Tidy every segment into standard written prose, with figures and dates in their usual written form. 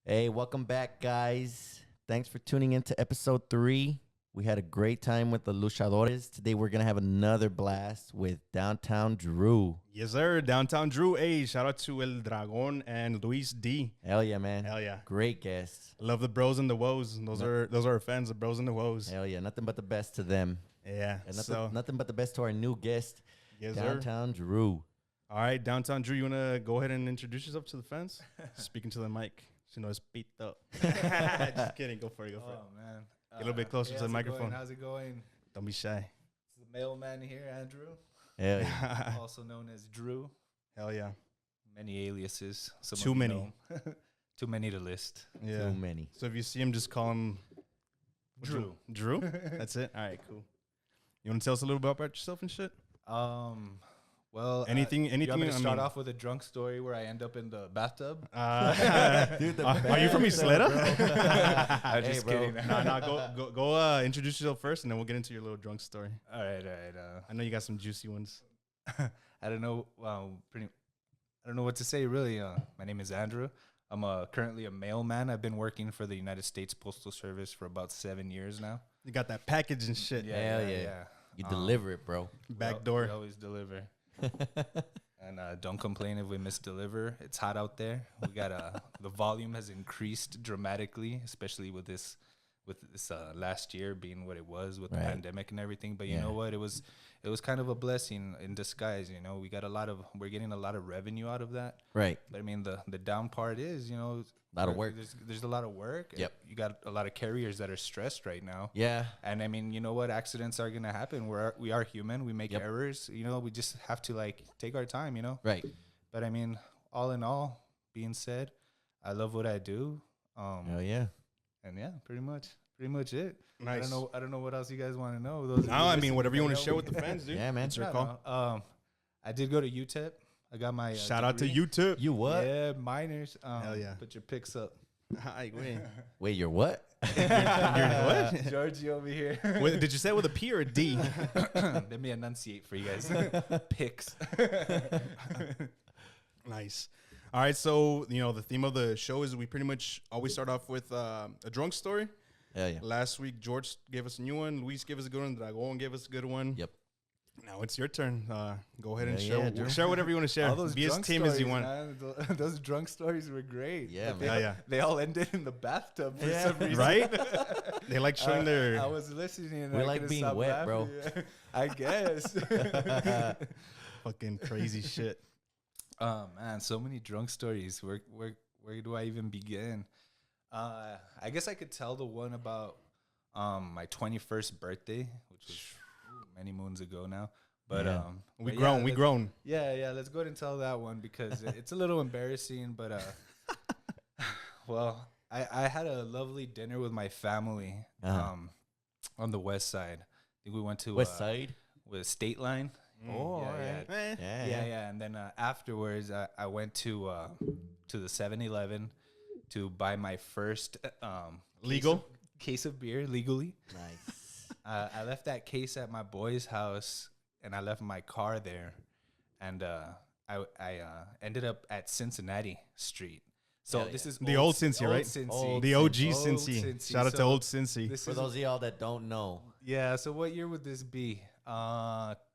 Hey, welcome back, guys. Thanks for tuning in to episode 3. We had a great time with the luchadores. Today, we're going to have another blast with Downtown Drew. Yes, sir. Downtown Drew. Hey, shout out to El Dragon and Luis D. Hell yeah, man. Hell yeah. Great guests. Love the bros and the woes. Those are our fans, the bros and the woes. Hell yeah. Nothing but the best to them. Yeah. And nothing but the best to our new guest, Yes, Downtown Drew. All right, Downtown Drew, you want to go ahead and introduce yourself to the fans? Speaking to the mic. So, it's beat up. Just kidding. Go for it. Oh, man. Get a little bit closer to the microphone. How's it going? Don't be shy. It's the mailman here, Andrew. Hell yeah. Also known as Drew. Hell yeah. Many aliases. Some Too of you many. know. Too many to list. Yeah. Too many. So if you see him, just call him Drew. Drew? That's it? All right, cool. You want to tell us a little bit about yourself and shit? Well, Anything? You want me to I start mean- off with a drunk story where I end up in the bathtub? Dude, Are you from Isleta? I'm Hey, just bro. kidding. Go introduce yourself first, and then we'll get into your little drunk story. All right. I know you got some juicy ones. I don't know. I don't know what to say really. My name is Andrew. I'm currently a mailman. I've been working for the United States Postal Service for about 7 years now. You got that package and shit. Hell yeah. You deliver it, bro. Back We door. always deliver. And don't complain if we misdeliver. It's hot out there. We got the volume has increased dramatically, especially with this last year being what it was with the Right. pandemic and everything. But you Yeah. know what? It was kind of a blessing in disguise. You know, we're getting a lot of revenue out of that. Right. But I mean, the down part is, A lot of work. There's a lot of work. Yep. You got a lot of carriers that are stressed right now. Yeah. And I mean, you know what? Accidents are gonna happen. We are human. We make Yep. errors. You know, we just have to take our time. You know. Right. But I mean, all in all, being said, I love what I do. Hell yeah. And yeah, pretty much it. Nice. I don't know what else you guys want to know. No, I mean, whatever you want to share with the fans, dude. Yeah, man. It's your No, call. no. I did go to UTEP. I got my Shout out to degree. YouTube. You what? Yeah, minors. Hell yeah. Put your picks up. Hi, wait. Wait, you're what? You're what? Georgie over here. Did you say it with a P or a D? Let me enunciate for you guys. Picks. Nice. All right, so, the theme of the show is we pretty much always start off with a drunk story. Hell yeah. Last week, George gave us a new one. Luis gave us a good one. Dragon gave us a good one. Yep. Now it's your turn. Go ahead and Yeah, yeah, Drew. share whatever you want to share. All those Be as drunk tame as you stories, want. man. Those drunk stories were great. Yeah, But man. Yeah. They all ended in the bathtub for Yeah. some reason. Right? They like showing their... I was listening and We I like couldn't being stop wet, bro. laughing. I guess. fucking crazy shit. Oh man, so many drunk stories. Where do I even begin? I guess I could tell the one about my 21st birthday, which was many moons ago now. But Yeah. We but grown. yeah, We grown. Yeah, let's go ahead and tell that one because it's a little embarrassing, but well, I had a lovely dinner with my family Uh-huh. on the west side. I think we went to West Side? with State Line. Oh, yeah, all right. Eh. Yeah. And then afterwards, I went to the 7-Eleven to buy my first Legal? case of beer legally. Nice. I left that case at my boy's house, and I left my car there, and I ended up at Cincinnati Street. So Hell this yeah. is The old Cincy, right? Cincy. Old The OG Old Cincy. Cincy. Shout out to So old Cincy. This For is those of y'all that don't know, yeah. So what year would this be?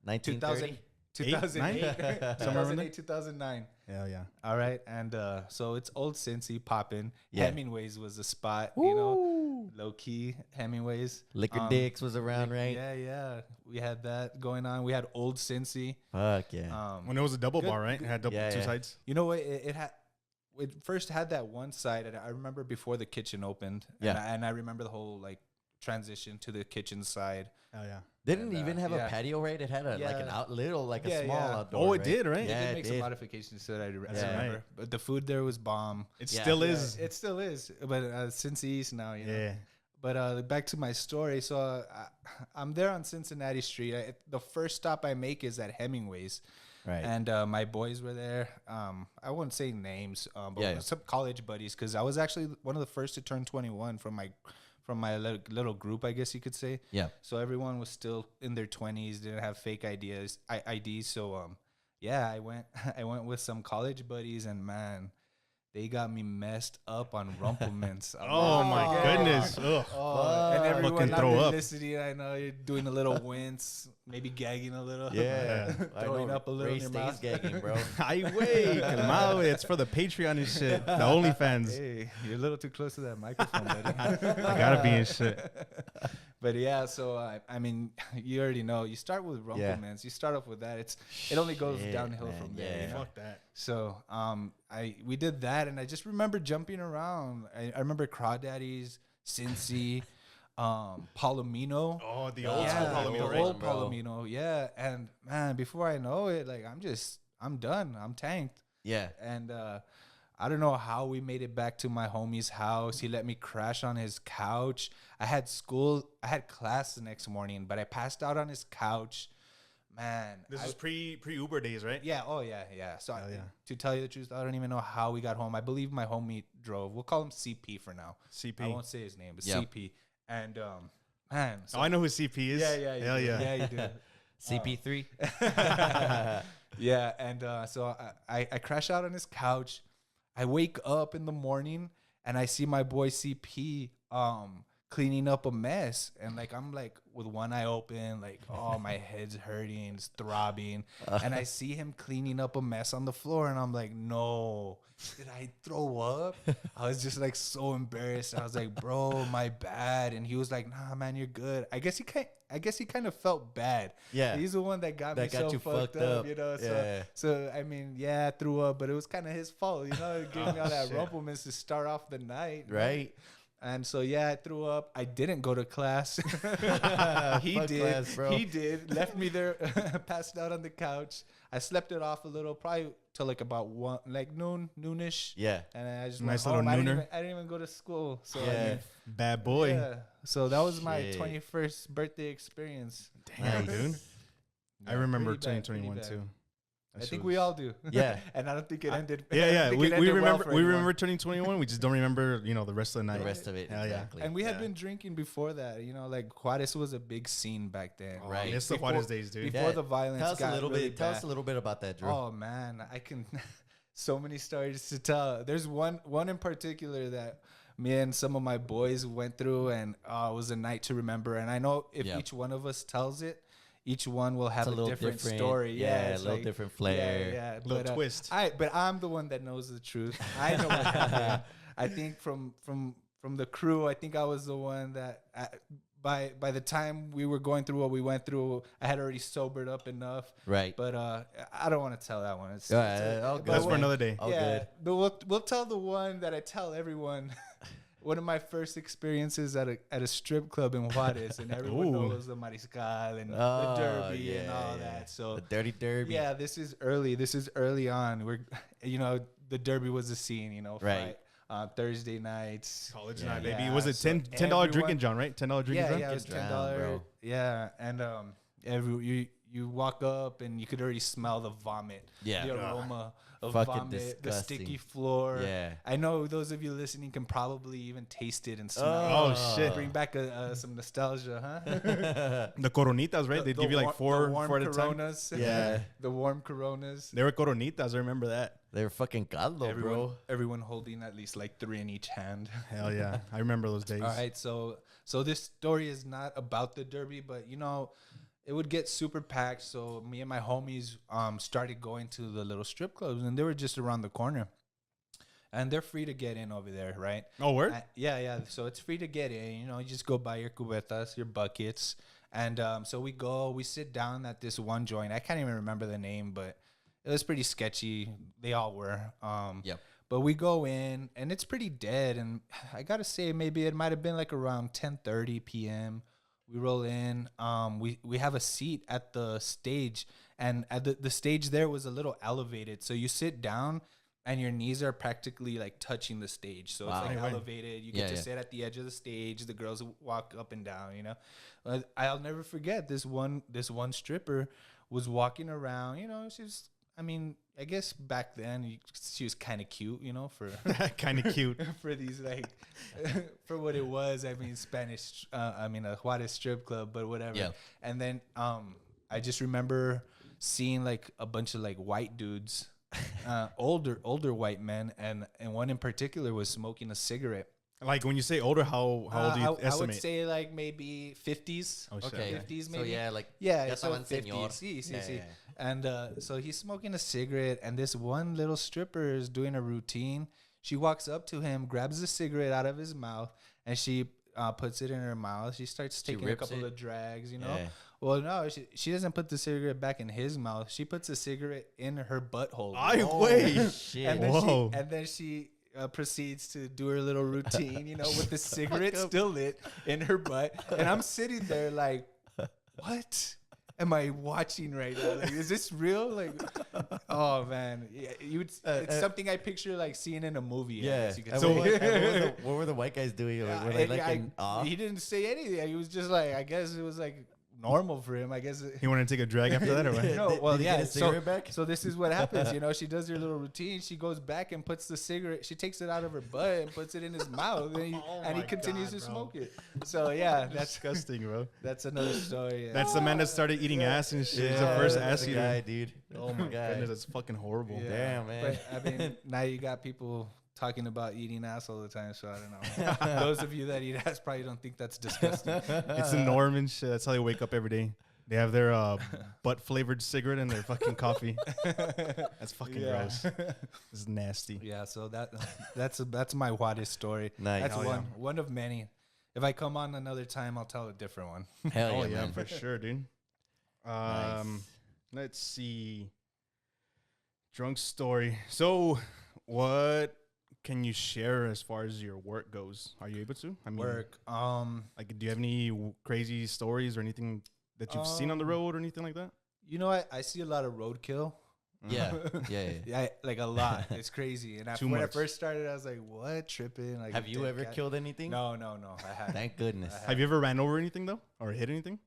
1930? 2008, Somewhere around there? 2009. Hell yeah. All right, and so it's old Cincy popping. Yeah. Hemingway's was the spot, you know, low key Hemingway's. Liquor Dicks was around, right? Yeah. We had that going on. We had old Cincy. Fuck yeah. When it was a double Good- bar, right? It had Yeah, two yeah. sides. You know what? It first had that one side, and I remember before the kitchen opened. Yeah. and I remember the whole transition to the kitchen side. Hell yeah. Didn't and, even have a yeah. patio, right? It had a like an Yeah. a Yeah, small yeah. outdoor. Oh, it right? did, right? Yeah, They did it make some did. modifications to that. I Yeah. remember, Right. but the food there was bomb. It Yeah. still Yeah, is. it still is, but Cincy East now, you know. Yeah. But back to my story. So I'm there on Cincinnati Street. The first stop I make is at Hemingway's. Right. And my boys were there. I won't say names, but Yeah. some college buddies, because I was actually one of the first to turn 21 from my little group, I guess you could say. Yeah. So everyone was still in their 20s, didn't have fake IDs. So yeah, I went I went with some college buddies, and man, they got me messed up on Rumplemans. Oh my goodness. Ugh. And everyone Fucking out throw there up. listening, I know you're doing a little wince, maybe gagging a little. Yeah. I Throwing know up a little Ray in your stays mouth. gagging, bro. Ay, wey, calmado. It's for the Patreon and shit. The OnlyFans. Hey, you're a little too close to that microphone, buddy. I gotta be in shit. But yeah, so I mean, you already know. You start with Rumplemans. You start off with that. It only goes Shit, downhill man, from there. yeah. You know? Fuck that. So we did that, and I just remember jumping around. I remember Crawdaddies, Cincy, Palomino. Oh, the old school Yeah, Palomino, the right? old Bro. Palomino. Yeah, and man, before I know it, like I'm done. I'm tanked. Yeah. And I don't know how we made it back to my homie's house. He let me crash on his couch. I had class the next morning, but I passed out on his couch. Man, This was pre Uber days, right? yeah, oh yeah. So Hell yeah. to tell you the truth, I don't even know how we got home. I believe my homie drove. We'll call him CP for now. CP. I won't say his name, but Yep. CP. And man, so Oh, I know who CP is. yeah, Hell you do. yeah. Yeah, you do. CP3. Yeah, and so I crash out on his couch. I wake up in the morning and I see my boy CP cleaning up a mess, and like I'm like with one eye open, like oh my head's hurting, it's throbbing, and I see him cleaning up a mess on the floor, and I'm like, no, did I throw up? I was just like so embarrassed. I was like, bro, my bad, and he was like, nah, man, you're good. I guess he kind of felt bad. Yeah. He's the one that got me so you fucked up, you know. Yeah. So I mean, yeah, I threw up, but it was kind of his fault, you know. It gave me all that shit. rumplements to start off the night, Right? And so yeah, I threw up. I didn't go to class. He Fuck did. class, bro. He did. Left me there, passed out on the couch. I slept it off a little, probably till like about noonish. Yeah. And I just Nice went little home. nooner. I didn't even go to school. So I Yeah. mean, Bad boy. yeah. So that was my Shit. 21st birthday experience. Damn, Nice. dude. I Yeah, remember pretty bad, pretty 2021 bad. too. I think we all do. Yeah. And I don't think it ended. I Yeah, don't yeah. think We, it we ended well remember for we anyone. remember 2021. We just don't remember, the rest of the night. The rest of it. Hell yeah. Exactly. And we had Yeah. been drinking before that, like Juarez was a big scene back then. Oh, Right. It's the Before- Juarez days, dude. Before the violence Tell us got a little really bit. Tell us bad. a little bit about that, Drew. Oh man, I can so many stories to tell. There's one in particular that me and some of my boys went through, and it was a night to remember. And I know if Yeah. each one of us tells it, each one will have It's a different story. Yeah, it's a little like- different flair. Yeah, Little but, twist. But I'm the one that knows the truth. I know what happened. I think from the crew, I think I was the one that by the time we were going through what we went through, I had already sobered up enough. Right. But I don't want to tell that one. All but good. That's for we'll- another day. All yeah, good. but we'll tell the one that I tell everyone. One of my first experiences at a strip club in Juarez, and everyone Ooh. knows the Mariscal and the Oh, Derby and yeah, all yeah. that. So The Dirty Derby. yeah, this is early. This is early on. We're, the Derby was a scene. Right. Fight, Thursday nights. College Yeah. night, baby. Yeah, Was it so $10 everyone- drinking John, right? $10 drinking Yeah, John? yeah, it was Get down, $10. bro. Yeah, and you walk up and you could already smell the vomit. Yeah. The aroma of Fucking vomit, the disgusting. sticky floor. Yeah. I know those of you listening can probably even taste it and smell. Oh, shit. Bring back some nostalgia, huh? The Coronitas, right? They give you like four at a time. Coronas. Yeah. The warm Coronas. They were Coronitas. I remember that. They were fucking caldo, bro. Everyone holding at least like 3 in each hand. Hell yeah. I remember those days. All right, so this story is not about the Derby, but it would get super packed. So me and my homies started going to the little strip clubs, and they were just around the corner, and they're free to get in over there, right? Oh, word? Yeah. So it's free to get in. You just go buy your cubetas, your buckets, and so we sit down at this one joint. I can't even remember the name, but it was pretty sketchy. They all were. Yep. But we go in, and it's pretty dead. And I got to say, maybe it might have been like around 10:30 p.m. We roll in. We have a seat at the stage. And at the stage there was a little elevated. So you sit down, and your knees are practically like touching the stage. So Wow. it's like Right. elevated. You Yeah, get to yeah. sit at the edge of the stage. The girls walk up and down, I'll never forget this one stripper was walking around. She's, I guess back then she was kind of cute, for Kind of cute. for these like for what it was. Spanish. A Juarez strip club, but whatever. Yeah. And then I just remember seeing like a bunch of like white dudes older white men, and one in particular was smoking a cigarette. Like when you say older, how old do you estimate? I would say like maybe 50s. Oh, shit. Okay. 50s So maybe. yeah, like Yeah, so so señor. 50s. Sí, sí, Yeah, sí. yeah. And so he's smoking a cigarette, and this one little stripper is doing a routine. She walks up to him, grabs the cigarette out of his mouth, and she puts it in her mouth. She starts taking a rips couple it? of drags, you know. Yeah. Well, no, she doesn't put the cigarette back in his mouth. She puts the cigarette in her butthole. I Oh, wait. shit. And then Whoa. she proceeds to do her little routine, you know, with the cigarette still lit in her butt. And I'm sitting there like, what am I watching right now? Like, is this real? Like, oh man, yeah, it's something I picture like seeing in a movie. I Yeah. guess you could And say. what were the white guys doing? Like, were they And like off? he didn't say anything. He was just like, I guess it was like normal for him. I guess. You want to take a drag after that or what? No, Did well, he yeah. get his cigarette back? So this is what happens. You know, she does her little routine. She goes back and puts the cigarette. She takes it out of her butt and puts it in his mouth, and he my continues God, to bro. smoke it. So yeah, that's Disgusting, bro. another story. Yeah. That's the man that started eating ass and shit. He's the first ass the eater. guy, dude. Oh my goodness, that's fucking horrible. Yeah. Damn, man. But I mean, now you got people talking about eating ass all the time. So I don't know. Those of you that eat ass probably don't think that's disgusting. It's the norm and shit. That's how they wake up every day. They have their butt flavored cigarette and their fucking coffee. That's fucking gross. This is nasty. Yeah. So that's my hottest story. Nice. That's Hell one of many. If I come on another time, I'll tell a different one. Hell Oh yeah, yeah, man. for sure, dude. Nice. Let's see. Drunk story. So, what can you share as far as your work goes? Are you able to? I mean, Work. like, do you have any crazy stories or anything that you've seen on the road or anything like that? You know, I see a lot of roadkill. Yeah. Yeah. Yeah, like a lot. It's crazy. And Too when I much. first started, I was like, "What tripping?" Like, Have you ever killed anything? No, I haven't. Thank goodness. Have you ever ran over anything though, or hit anything?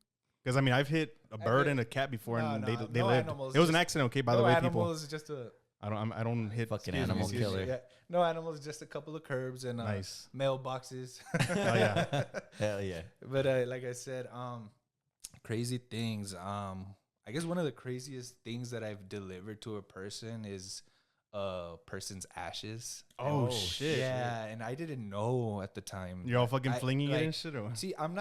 Because I mean, I've hit a bird hit- and a cat before, No, and no, they no lived. animals, It was an just- accident, okay? By no the way, animals, people. just a I don't hit Fucking excuse me, animal excuse me. killer. yeah. No animals, just a couple of curbs and Nice. mailboxes. Oh yeah. Hell yeah. But like I said, crazy things. I guess one of the craziest things that I've delivered to a person is a person's ashes. Oh, And- shit. Yeah, and I didn't know at the time. You're all fucking I- flinging it like, and shit, or what? See, I'm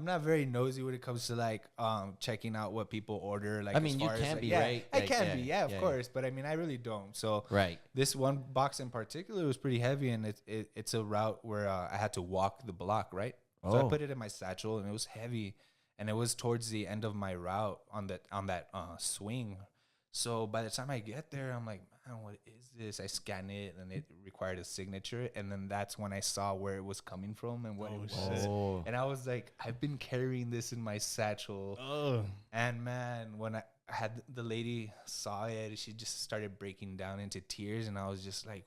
not very nosy when it comes to like checking out what people order. Like, I mean, as you far as, can like, be, yeah, right? I Like, can yeah, be, yeah, of yeah, course. But I mean, I really don't. So Right. this one box in particular was pretty heavy, and it's a route where I had to walk the block, right? So Oh. I put it in my satchel, and it was heavy, and it was towards the end of my route on that swing. So by the time I get there, I'm like, man, what is this? I scan it, and it required a signature, and then that's when I saw where it was coming from and what it was. shit. Oh. And I was like, I've been carrying this in my satchel. Oh, And man, when I had the lady saw it, she just started breaking down into tears, and I was just like,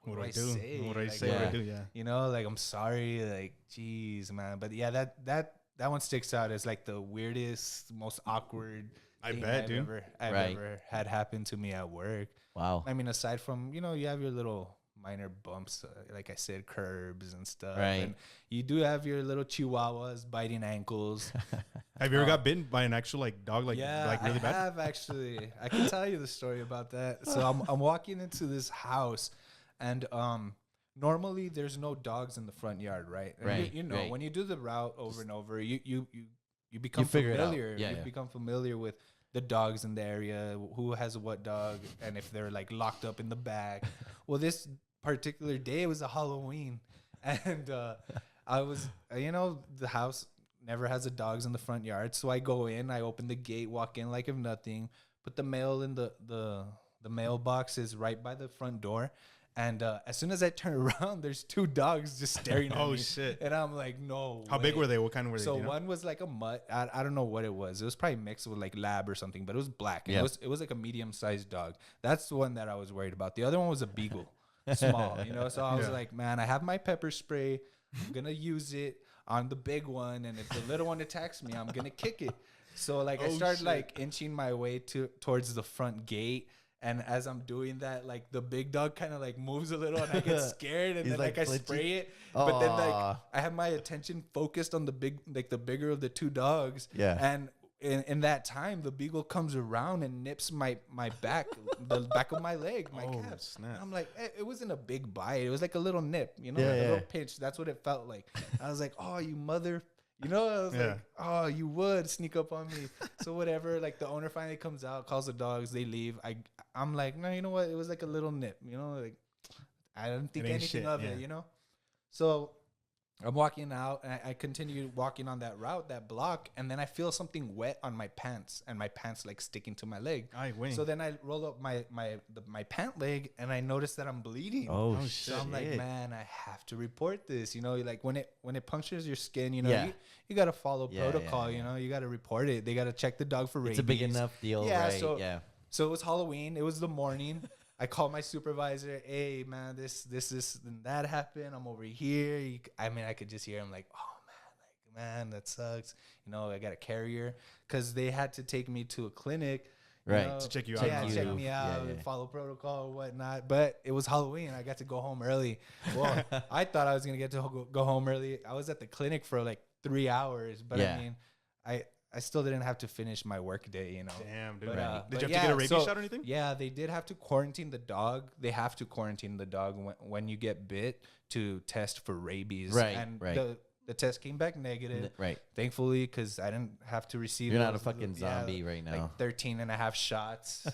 what do I do? say? What do I Like, say? What do I yeah. do? Yeah. you know, like, I'm sorry, like, geez, man. But yeah, that one sticks out as like the weirdest, most awkward. I thing bet, dude. I've Right. ever had happen to me at work. Wow. I mean, aside from, you have your little minor bumps, like I said, curbs and stuff. Right. And you do have your little chihuahuas biting ankles. Have you ever got bitten by an actual like dog, like Yeah, really I bad? have actually. I can tell you the story about that. So I'm walking into this house, and normally there's no dogs in the front yard, right? And Right, You know, right. when you do the route over and over, you become figure it out. familiar. Yeah, you yeah. become familiar with the dogs in the area, who has what dog, and if they're like locked up in the back. Well, this particular day it was a Halloween, and I was, the house never has the dogs in the front yard, so I go in, I open the gate, walk in like if nothing, put the mail in the mailbox is right by the front door. And as soon as I turn around, there's two dogs just staring at Oh, me. shit. And I'm like, no. How big way. were they? What kind were they? So do you know? one was like a mutt. I don't know what it was. It was probably mixed with like lab or something, but it was black. And Yeah. it was like a medium-sized dog. That's the one that I was worried about. The other one was a beagle, small. So I was Yeah. like, man, I have my pepper spray. I'm gonna use it on the big one, and if the little one attacks me, I'm gonna kick it. So like I Oh, started shit. like inching my way towards the front gate. And as I'm doing that, like the big dog kind of like moves a little, and I get scared, and He's, then like, I flinching? spray it. But then like Aw. I have my attention focused on the bigger of the two dogs. Yeah. And in that time, the beagle comes around and nips my back, the back of my leg, my Oh, calf. snap. I'm like, it wasn't a big bite. It was like a little nip, Yeah, like a little yeah. pinch. That's what it felt like. I was like, oh, you mother. I was Yeah. like, oh, you would sneak up on me. So whatever. Like the owner finally comes out, calls the dogs, they leave. I'm like, no, you know what? It was like a little nip. Like I don't think ain't anything shit, of yeah. it. So I'm walking out, and I continue walking on that route, that block, and then I feel something wet on my pants, and my pants like sticking to my leg. So then I roll up my pant leg, and I notice that I'm bleeding. Oh, Oh, shit. So I'm like, man, I have to report this. Like when it punctures your skin, Yeah. you got to follow Yeah, protocol. yeah. You got to report it. They got to check the dog for rabies. It's a big enough deal, Yeah, right? so- yeah. So it was Halloween. It was the morning. I called my supervisor. Hey, man, this and that happened. I'm over here. I could just hear him like, oh man, that sucks. I got a carrier because they had to take me to a clinic. Right. To check you out. Yeah, check me out, Yeah, yeah. follow protocol or whatnot. But it was Halloween. I got to go home early. Well, I thought I was going to get to go home early. I was at the clinic for like 3 hours. But Yeah. I mean, I still didn't have to finish my work day, Damn, dude. But, Did you but have to yeah, get a rabies so- shot or anything? Yeah, they did have to quarantine the dog. They have to quarantine the dog when you get bit to test for rabies. Right, And right. the test came back negative. Right. Thankfully, because I didn't have to receive You're not a those- fucking zombie right now. Like 13 and a half shots.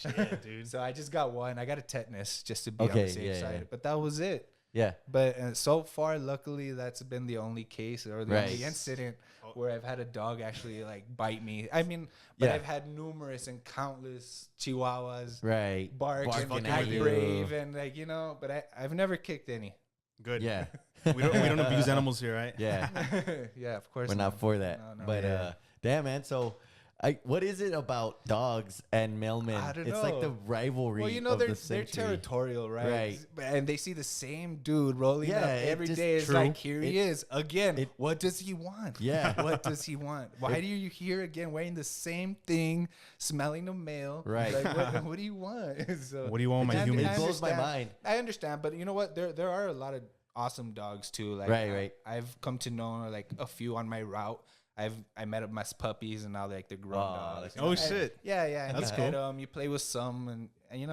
Shit, dude. So I just got one. I got a tetanus just to be on Okay, the safe yeah, side. yeah. But that was it. Yeah. But so far, luckily, that's been the only case or the Right. only incident where I've had a dog actually like bite me. I mean, but Yeah. I've had numerous and countless chihuahuas Right. bark and Barking act at you. brave and but I've never kicked any. Good. Yeah. We don't abuse animals here, right? Yeah. Yeah, of course. We're not for that. No, no. But Yeah. damn, man. So, what is it about dogs and mailmen? I don't It's like the know. rivalry. Well, of they're the century. territorial, right? Right. And they see the same dude rolling Yeah, up it every just- day. It's True. like, here he is again. it- What does he want? Yeah. What does he want? Why do you here again wearing the same thing, smelling the mail? Right. Like, what do you want? So, What do you want, my and humans? I It blows my understand- mind. I understand, but you know what? There are a lot of awesome dogs too. Like Right. I've come to know like a few on my route. I met up my puppies and now like they're grown Oh, dogs. that's you know? Oh, And- shit. Yeah. And That's you pet cool. them, you play with some, and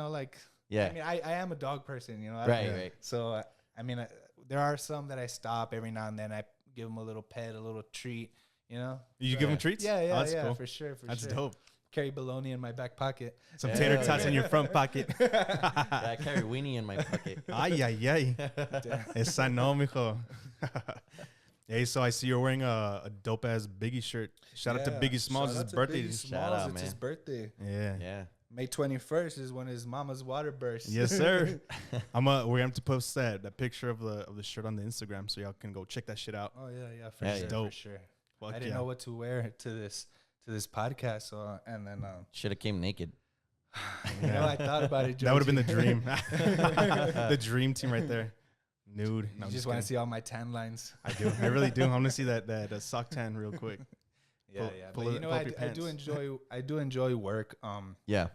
like. Yeah. I mean, I am a dog person, Right, right. So I mean, there are some that I stop every now and then. I give them a little pet, a little treat. You So, give them treats? Yeah, Oh, that's cool. for sure. That's dope. Carry bologna in my back pocket. Some Yeah. tater tots in your front pocket. Yeah, I carry weenie in my pocket. Ay, ay, ay. Esa no, mijo. Hey, so I see you're wearing a dope ass Biggie shirt. Shout out to Biggie Smalls. Shout It's his out to birthday. Biggie Shout Smalls. out, It's his man. birthday. Yeah. Yeah. May 21st is when his mama's water bursts. Yes, sir. We're gonna have to post that picture of the shirt on the Instagram so y'all can go check that shit out. Oh yeah, for Yeah, sure, yeah. Dope. for sure. Fuck I didn't yeah. know what to wear to this podcast, so and then Should have came naked. I thought about it. That would have been the Georgie. dream. The dream team right there. Nude. You just want to see all my tan lines. I do. I really do. I want to see that sock tan real quick. Yeah, Pull but it- you know, pull up I your do pants. enjoy work. Yeah.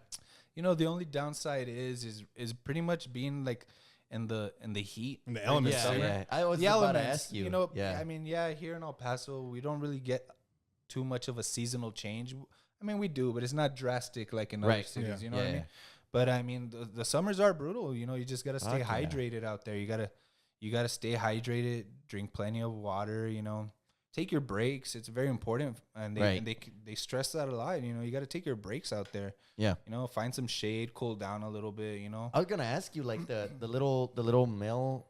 The only downside is pretty much being like in the heat. In the during elements, Yeah, summer. yeah. I was The about to elements, ask you. Yeah. Yeah. I mean, here in El Paso, we don't really get too much of a seasonal change. I mean, we do, but it's not drastic like in other Right. cities. Yeah. You know Yeah, what I yeah. mean? But I mean, the summers are brutal. You just gotta stay Fuck yeah. hydrated out there. You gotta stay hydrated. Drink plenty of water. Take your breaks. It's very important, and they stress that a lot. You got to take your breaks out there. Yeah. Find some shade, cool down a little bit. I was gonna ask you, like the little mail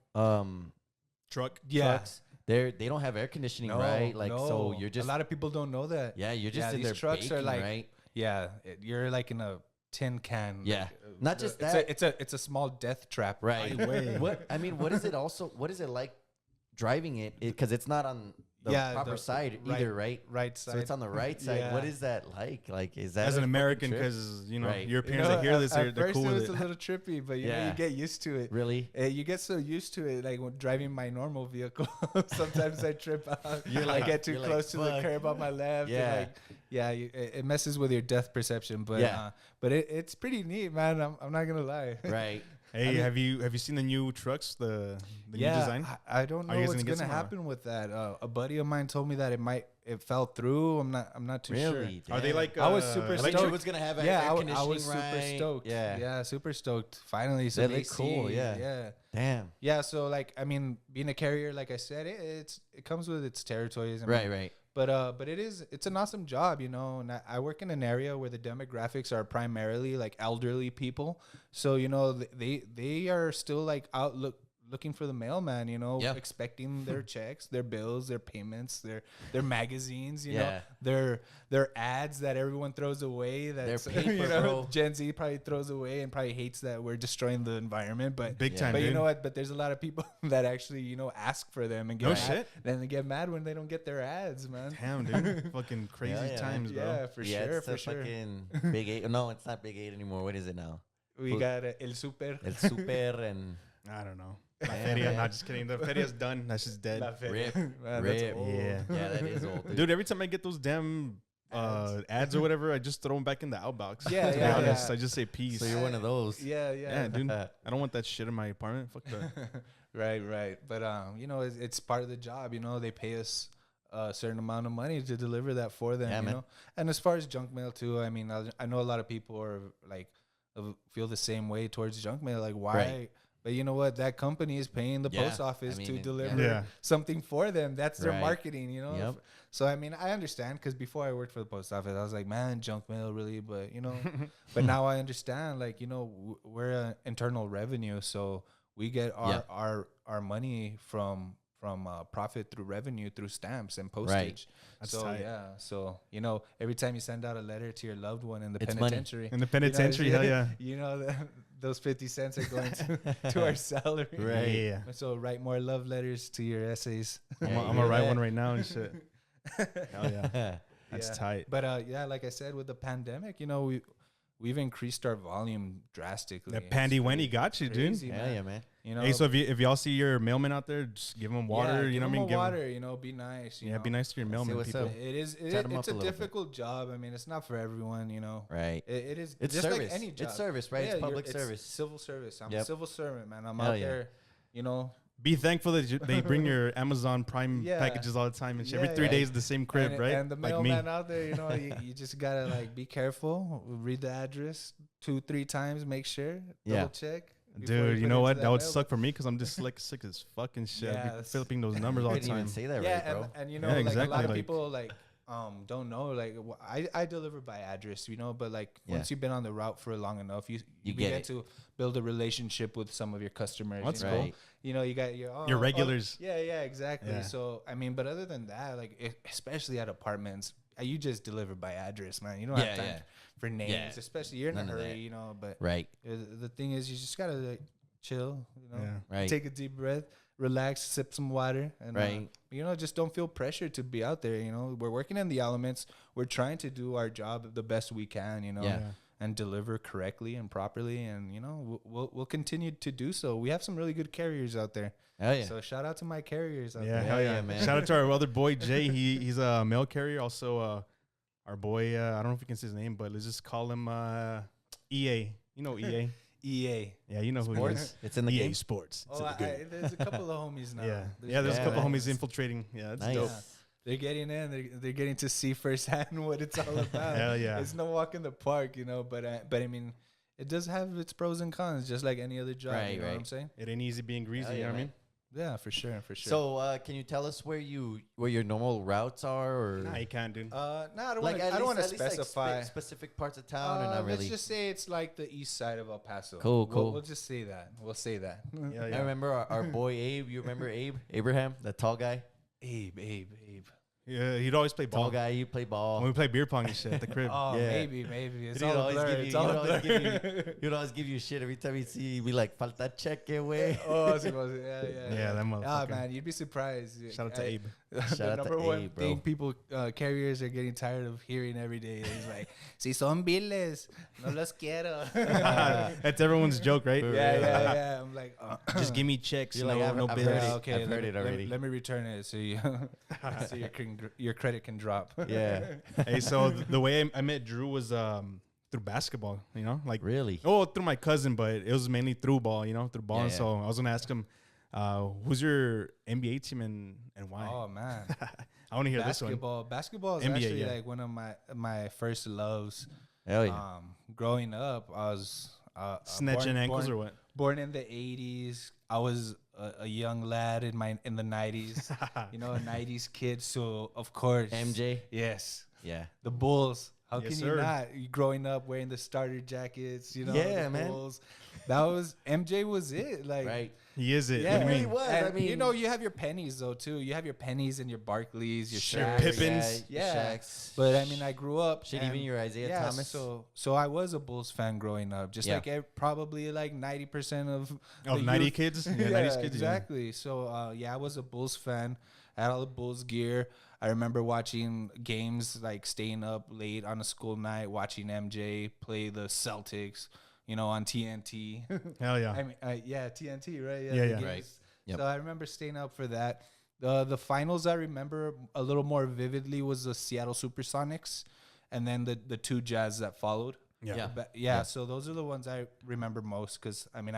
Truck. trucks. They don't have air conditioning, right? Like, so you're just a lot of people don't know that. yeah, you're just in these there trucks baking, are like right? yeah, you're like in a tin can. Yeah. like, Not just it's that. it's a small death trap. Right. Ay, güey. What is it also? What is it like driving it? Because it's not on the Yeah, proper the side right- either, right? Right side. So it's on the right side. Yeah. What is that like? Like, is that As an a fucking American, trip? because Right. Europeans that hear this, at they're first cool it with was it. a little trippy, but Yeah. you get used to it. Really? You get so used to it, like when driving my normal vehicle. Sometimes I trip out. You're I like- get too you're like, close to the "Fuck." curb on my left. Yeah. It messes with your depth perception. But Yeah. but it's pretty neat, man. I'm not gonna lie. Right. Hey, I mean- have you seen the new trucks? The new yeah, design? I don't Are know you guys what's gonna get gonna some or- happen with that. A buddy of mine told me that it fell through. I'm not too sure. Really? Are they Damn. like? I was super I stoked. bet you was gonna have Yeah, air I conditioning was super right. stoked. Yeah. Yeah, super stoked. Finally, some They look AC. cool, yeah. Yeah. Damn. Yeah, so like I mean, being a carrier, like I said, it comes with its territories. I mean, Right. but it's an awesome job, you know. And I work in an area where the demographics are primarily like elderly people, so you know they are still like looking for the mailman, you know, Yeah. expecting their checks, their bills, their payments, their magazines, you Yeah. know, their ads that everyone throws away. That's paper, you know, bro. Gen Z probably throws away and probably hates that we're destroying the environment, but Big Yeah. time, but dude. you know what? But there's a lot of people that actually, you know, ask for them and get No mad. shit. Then they get mad when they don't get their ads, man. Damn, dude. Fucking crazy Yeah, times, bro. Yeah, for Yeah, sure, it's for the sure. fucking Big 8. No, it's not Big 8 anymore. What is it now? We got El Super. El Super and I don't know. La Yeah, Feria, man. not just kidding. The Feria's done. That's just dead. La Feria. Rip. Man, that's Rip. old. Yeah. yeah, that is old. Dude, every time I get those damn ads or whatever, I just throw them back in the outbox. Yeah, to be yeah, honest, yeah. I just say peace. So you're one of those. Yeah, Yeah, yeah. dude. I don't want that shit in my apartment. Fuck that. Right. But you know, it's part of the job. You know, they pay us a certain amount of money to deliver that for them. Yeah, you man. know, and as far as junk mail too, I mean, I know a lot of people are like feel the same way towards junk mail. Like, why? Right. But you know what? That company is paying the Yeah, post office I mean, to yeah. deliver Yeah. something for them. That's their Right. marketing, you know. Yep. So I mean, I understand because before I worked for the post office, I was like, man, junk mail, really? But you know, but now I understand. Like, you know, we're an internal revenue, so we get our money from profit through revenue through stamps and postage. That's so tight. yeah, so you know, every time you send out a letter to your loved one in the It's money. penitentiary, In the penitentiary, hell yeah. you know, those 50 cents are going to our salary. Right. Yeah. So write more love letters to your essays. I'm Yeah, you gonna hear write that? one right now and shit. Hell yeah. That's Yeah. tight. But yeah, like I said, with the pandemic, you know, we've increased our volume drastically. That It's Pandy Wendy crazy- got you, dude. crazy, Yeah, man. yeah, man. You know, Hey, so if y'all see your mailman out there, just give him water. yeah, you know what I mean? give 'em a water. You know, be nice. You Yeah, know? be nice to your mailman what's people. up. It is. Chat 'em It's up a a little bit. difficult job. I mean, it's not for everyone. You know. Right. It is. It's just service. like any job. It's service, right? Yeah, It's public it's service. Civil service. I'm a Yep. civil servant, man. I'm Hell out yeah. there. You know. Be thankful that they bring your Amazon Prime Yeah. packages all the time and shit. Yeah, Every 3 yeah. days, the same crib, and, right? And the like me. mailman out there, you know, you just gotta like be careful. Read the address 2-3 times. Make sure. Yeah. Double check. before Dude, put you it know into what? That would mailbox. suck for me because I'm just like sick as fucking shit. Yeah, I'd be that's- flipping those numbers all You the couldn't even time. say that Yeah, right, bro. and you know, Yeah, like a exactly, lot of like- people like don't know. Like I deliver by address, you know, but like Yeah. once you've been on the route for long enough, you You get begin it. to build a relationship with some of your customers. That's you know? Right. You know, you got your Your regulars. yeah, exactly. Yeah. So I mean, but other than that, like especially at apartments, you just deliver by address, man. You don't Yeah, have time yeah. for names, Yeah. especially you're in None a of hurry, that. you know. But Right. the thing is, you just gotta like chill, you know, Yeah. Right. take a deep breath, relax, sip some water, and Right. you know, just don't feel pressure to be out there. You know, we're working in the elements. We're trying to do our job the best we can. You know, Yeah. and deliver correctly and properly. And you know, we'll continue to do so. We have some really good carriers out there. Hell yeah. So shout out to my carriers out Yeah, there. hell yeah, yeah, man. Shout out to our other boy Jay. He's a mail carrier. Also, our boy. I don't know if we can say his name, but let's just call him EA. You know EA. EA. Yeah, you know who he Sports. is. It's in the EA game. Sports. It's Oh, in the game. there's a couple of homies now. Yeah, there's Yeah, a couple man. homies infiltrating. Yeah, that's Nice. dope. They're getting in. They're getting to see firsthand what it's all about. Hell yeah. It's no walk in the park, you know. But I mean, it does have its pros and cons, just like any other job. Right, you know what right. I'm saying? It ain't easy being greasy. Hell You yeah, know what I man. mean? Yeah, for sure, for sure. So, can you tell us where your normal routes are, or Nah, you can't, dude. no, I don't like want to. at I don't want to least, like, specify. specific parts of town, or not Let's really? just say it's like the east side of El Paso. Cool, We'll- cool. We'll just say that. We'll say that. Yeah, I yeah. remember our boy Abe. You remember Abe Abraham, the tall guy? Abe. Yeah, he'd always play Tall ball. guy. You play ball. When we play beer pong and shit at the crib. Oh, Yeah. maybe. It's He'd all a always blur. give you- It's all he'd a always give blur. He'd always give you shit every time he see you. Be like, "Falta cheque, way." Oh, yeah. Yeah, that Ah, motherfucker. man, you'd be surprised. Shout out to Abe. Shout The out to number one Abe, bro. thing people, carriers are getting tired of hearing every day is like, si son biles, no los quiero. That's everyone's joke, right? Yeah. I'm like, Just give me checks. You're no, like, no I've bills. heard it. yeah, okay, I've heard it already. Let me return it so you, so your credit can drop. Yeah. Hey, so the way I met Drew was through basketball, like Really? oh, through my cousin, but it was mainly through ball, through ball. Yeah, And yeah. so I was gonna ask him, who's your NBA team and why? Oh man, I want to hear this one. Basketball is NBA, actually yeah. like one of my first loves. Hell yeah. Growing up, I was Snatching ankles or what? Born in the 80s. I was a young lad in the 90s. A 90s kid. So of course, MJ? Yes, Yeah. the Bulls. How Yes, can sir. you not? You growing up wearing the starter jackets, Yeah, the man. Bulls. That was MJ was it. Like Right. He is it. Yeah, What do you He really mean? was. and I mean, you have your pennies though too. You have your pennies and your Barclays, your Sure, Shaqs. Pippins. Yeah. Shaqs. But I mean, I grew up. Shit, and- even your Isaiah yeah, Thomas. So I was a Bulls fan growing up, just Yeah. like probably like 90% of Of the 90 youth. kids? Yeah, Yeah, 90s kids, yeah. exactly. So I was a Bulls fan. I had all the Bulls gear. I remember watching games, like staying up late on a school night, watching MJ play the Celtics, on TNT. Hell yeah. I mean, yeah, TNT, right? Yeah, the yeah. games. Right. Yep. So I remember staying up for that. The finals I remember a little more vividly was the Seattle Supersonics, and then the two Jazz that followed. Yeah. Yeah. So those are the ones I remember most because I mean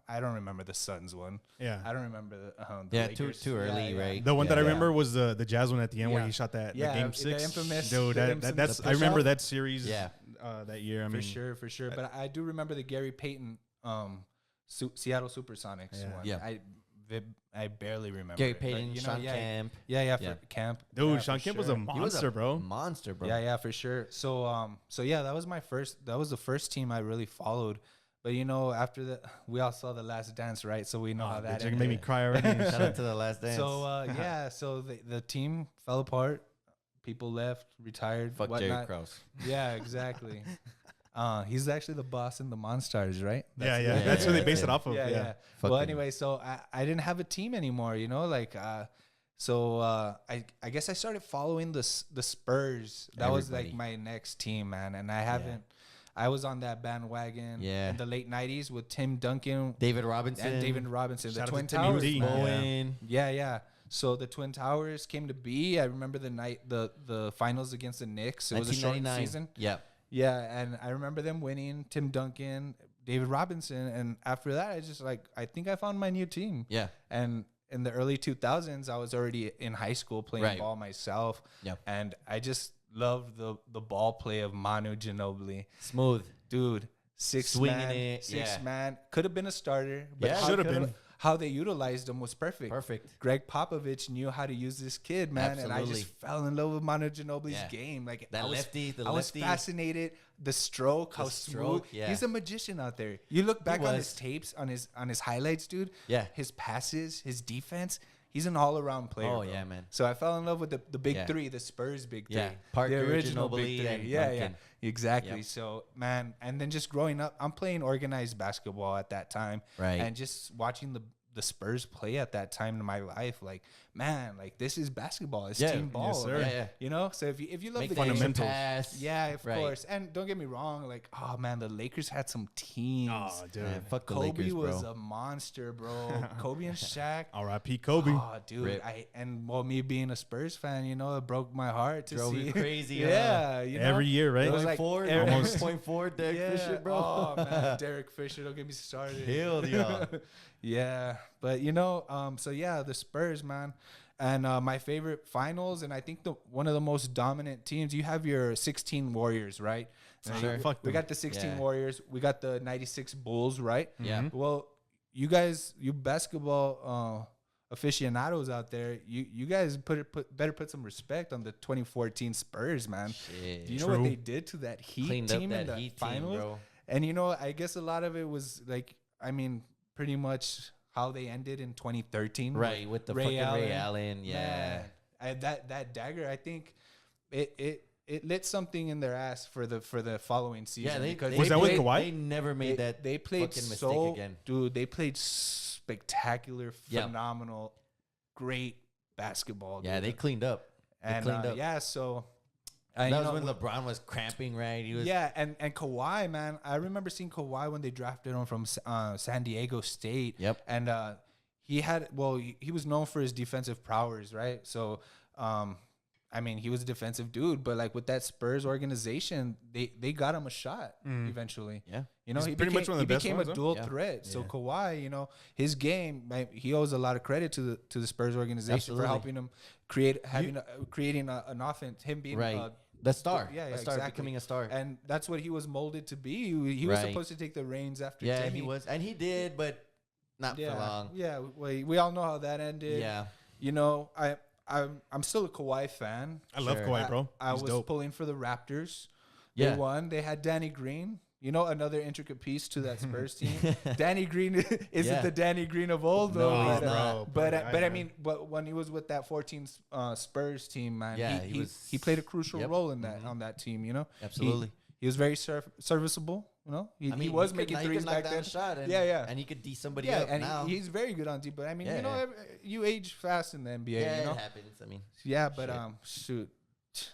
I don't remember the Suns one. Yeah. I don't remember the Yeah, Lakers. too early, right? The one that I Yeah. remember was the Jazz one at the end where Yeah. he shot that Yeah, the game the 6. infamous- Dude, the that's infamous I remember push-off. that series. Yeah. That year. I mean, For sure. But I do remember the Gary Payton Seattle Supersonics Yeah. one. Yeah. I barely remember Gary it, but, Payton, Sean yeah, Camp. Yeah, Yeah. for Camp. dude, Yeah, Sean for Kemp was sure. a He was monster, bro. Monster, bro. Yeah, for sure. So yeah, that was the first team I really followed. But after that, we all saw the Last Dance, right? So we know how that Bitch, it ended. made me cry already. and Shout out shit. to the Last Dance. So yeah, so the team fell apart. People left, retired, Fuck Jerry whatnot. Krause. Yeah, exactly. He's actually the boss in the Monstars, right? Yeah. it. That's who Yeah, they base yeah. it off of. Yeah, yeah. Fuck Well, him. anyway, so I didn't have a team anymore, I guess I started following the Spurs. That was like Everybody. my next team, man. And I was on that bandwagon Yeah. in the late 90s with Tim Duncan David Robinson. and David Robinson, Shout the out Twin to Timmy Towers. D. man. Bowen. Yeah. So the Twin Towers came to be. I remember the night the finals against the Knicks. It was a short 1999. season. Yeah. Yeah, and I remember them winning. Tim Duncan, David Robinson, and after that, I think I found my new team. Yeah. And in the early 2000s, I was already in high school playing Right. ball myself. Yep. And I just loved the ball play of Manu Ginobili, Smooth. dude. Six Swinging man, it, six yeah. man. Could have been a starter, but Yeah, should have been. How they utilized him was perfect. Perfect. Greg Popovich knew how to use this kid, man, and I Absolutely. just fell in love with Manu Ginobili's Yeah. game. Like That I was, lefty, the I was lefty. fascinated. The stroke, how stroke, smooth. yeah. He's a magician out there. You look back on his was. tapes, on his highlights, dude. Yeah. His passes, his defense. He's an all-around player. Oh, bro. yeah, man. So I fell in love with the big Yeah. three, the Spurs big three. Yeah. Parker, the original Ginobili, big three. and Yeah, Duncan. exactly. Yep. So man, and then just growing up, I'm playing organized basketball at that time, Right. and just watching the Spurs play at that time in my life, like man, like this is basketball. It's Yeah. team ball. Yes, sir. like, Yeah. So if you love Make the fun of game, fundamentals. pass. yeah, of Right. course. And don't get me wrong, like oh man, the Lakers had some teams. Oh, dude. Man, fuck the Kobe Lakers, was bro. a monster, bro. Kobe and Shaq. R.I.P. Kobe. Oh, dude, Rip. me being a Spurs fan, it broke my heart to Drove see. you crazy, yeah, Every year, right? It was Point like four, every- almost point four, Derek yeah. Fisher, bro. Oh man, Derek Fisher, don't get me started. Hell yeah. Yeah, but so yeah, the Spurs, man, and my favorite finals, and I think one of the most dominant teams. You have your 16 Warriors, right? Sure. Fuck We them. got the 16 Yeah. Warriors. We got the 96 Bulls, right? Yeah. Well, you basketball aficionados out there, you guys better put some respect on the 2014 Spurs, man. Shit. Do you know True. what they did to that Heat Cleaned up team that in the Heat team, finals? bro. And I guess a lot of it was like, I mean, pretty much how they ended in 2013, Right, with the fucking Ray Allen. Yeah. Man, that dagger, I think it lit something in their ass for the following season. Yeah, they, because they Was that with played- Kawhi? They never made that they played fucking so mistake again. dude. They played spectacular, Yeah. phenomenal, great basketball. Yeah, dude. they cleaned up. They and cleaned up. yeah, so That was when LeBron was cramping, right? He was yeah, and Kawhi, man, I remember seeing Kawhi when they drafted him from San Diego State. Yep. And he was known for his defensive prowess, right? So I mean, he was a defensive dude, but like with that Spurs organization, they got him a shot eventually. Yeah. You know, He's he pretty became, much one of he the best became ones, a huh? dual Yeah. threat. So Yeah. Kawhi, you know, his game, he owes a lot of credit to the Spurs organization Absolutely. for helping him creating an offense. Him being Right. The star. yeah, the star, exactly. becoming a star. and that's what he was molded to be. He was Right. supposed to take the reins after Yeah, Timmy. he was. And he did, but not Yeah, for long. yeah. We all know how that ended. Yeah. You know, I'm still a Kawhi fan. I love Sure. Kawhi, bro. I He's was dope. pulling for the Raptors. Yeah. They won. They had Danny Green. You know, another intricate piece to that Spurs team. Danny Green isn't Yeah. the Danny Green of old, though. No, he's but, not. but Poor guy, I man. mean, but when he was with that 14 Spurs team, man, Yeah, he played a crucial Yep. role in that on that team. You know, Absolutely. He was very serviceable. You know, he I mean, was could- making now he threes could knock back down then. a shot and, Yeah. And he could D somebody Yeah, up and now. he's very good on deep. But I mean, Yeah, you know, yeah. you age fast in the NBA. yeah, you know, it happens. I mean, yeah, but Shit. shoot,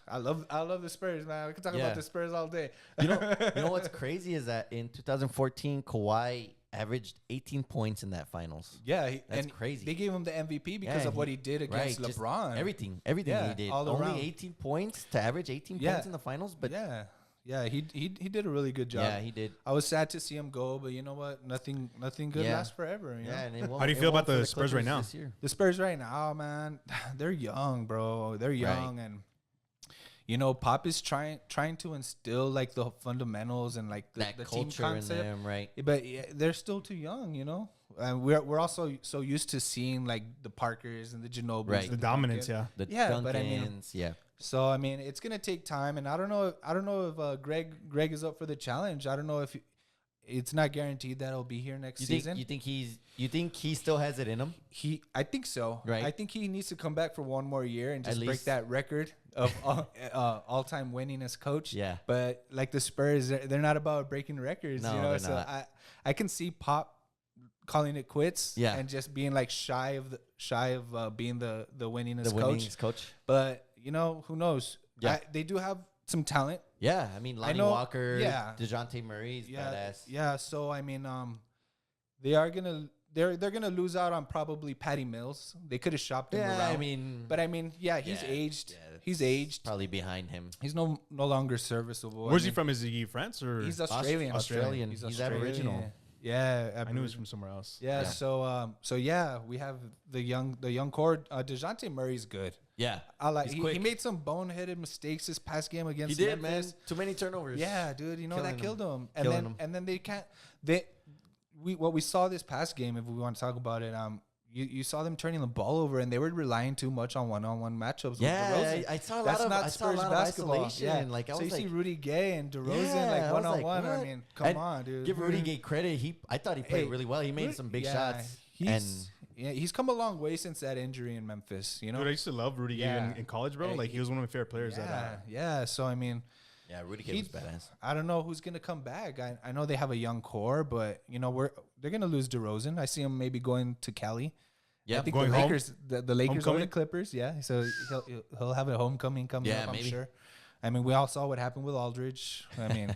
I love the Spurs, man. We can talk Yeah. about the Spurs all day. you know what's crazy is that in 2014, Kawhi averaged 18 points in that finals. Yeah, That's and crazy. They gave him the MVP because Yeah, of what he did against just LeBron. Everything Yeah, he did. all Only around. 18 points to average 18 Yeah. points in the finals, but yeah, he did a really good job. yeah, he did. I was sad to see him go, but you know what? Nothing good Yeah. lasts forever. You know? Yeah, and it won't- How do you it feel about won't for the Spurs right Clippers now? this year. The Spurs right now, man, they're young, bro. They're young, and you know, Pop is trying to instill like the fundamentals and like the That team culture in concept. them, right? But yeah, they're still too young, you know. And we're also so used to seeing like the Parkers and the Ginobili's, Right. and The dominance, Duncans. yeah. The Yeah, Duncans, but I mean- yeah. So I mean, it's gonna take time, and I don't know if Greg is up for the challenge. I don't know if it's not guaranteed that he'll be here next season. You think he still has it in him? I think so. Right. I think he needs to come back for one more year and At just break least. that record of all-time winning as coach. Yeah. But like the Spurs, they're not about breaking records. No, you know, they're so not. I can see Pop calling it quits. Yeah. And just being like shy of being the winningest The coach. winningest coach. But you know, who knows? Yeah. They do have some talent. Yeah, I mean Lonnie know- Walker, yeah. DeJounte Murray's badass. Yeah, so I mean, they're gonna lose out on probably Patty Mills. They could have shopped him Yeah, around. I mean, but I mean, yeah, he's yeah, aged. yeah, He's that's aged. probably behind him. He's no longer serviceable. Where's I he mean, from? Is he France or? He's Australian. Australian. He's Aboriginal. Yeah, I knew he was from somewhere else. Yeah, Yeah. so yeah, we have the young core. DeJounte Murray's good. Yeah, I like. He's He quick. made some boneheaded mistakes this past game he against. did, man. Memphis. Too many turnovers. Yeah, dude, you know that Killing killed him. Killing And then they can't. What we saw this past game, if we want to talk about it, you saw them turning the ball over, and they were relying too much on one-on-one matchups. Yeah, with DeRozan. I saw a That's lot of not I saw a Spurs lot of basketball. isolation. Yeah. Like I so was you like, see Rudy Gay and DeRozan Yeah, like I was like, one-on-one. I what? mean, come And on, dude. give Rudy Gay credit. I thought he played Hey, really well. He made some big shots. He's come a long way since that injury in Memphis. You know. Dude, I used to love Rudy Gay Yeah. in college, bro. Yeah, Like he was one of my favorite players. Yeah. So I mean, Yeah, Rudy Gay He- was badass. I don't know who's gonna come back. I know they have a young core, but you know they're gonna lose DeRozan. I see him maybe going to Cali. Yeah, I think Going the home? Lakers, the Lakers over the Homecoming? Clippers. Yeah, so he'll have a homecoming coming Yeah, up. I'm maybe. sure. I mean, we all saw what happened with Aldridge. I mean,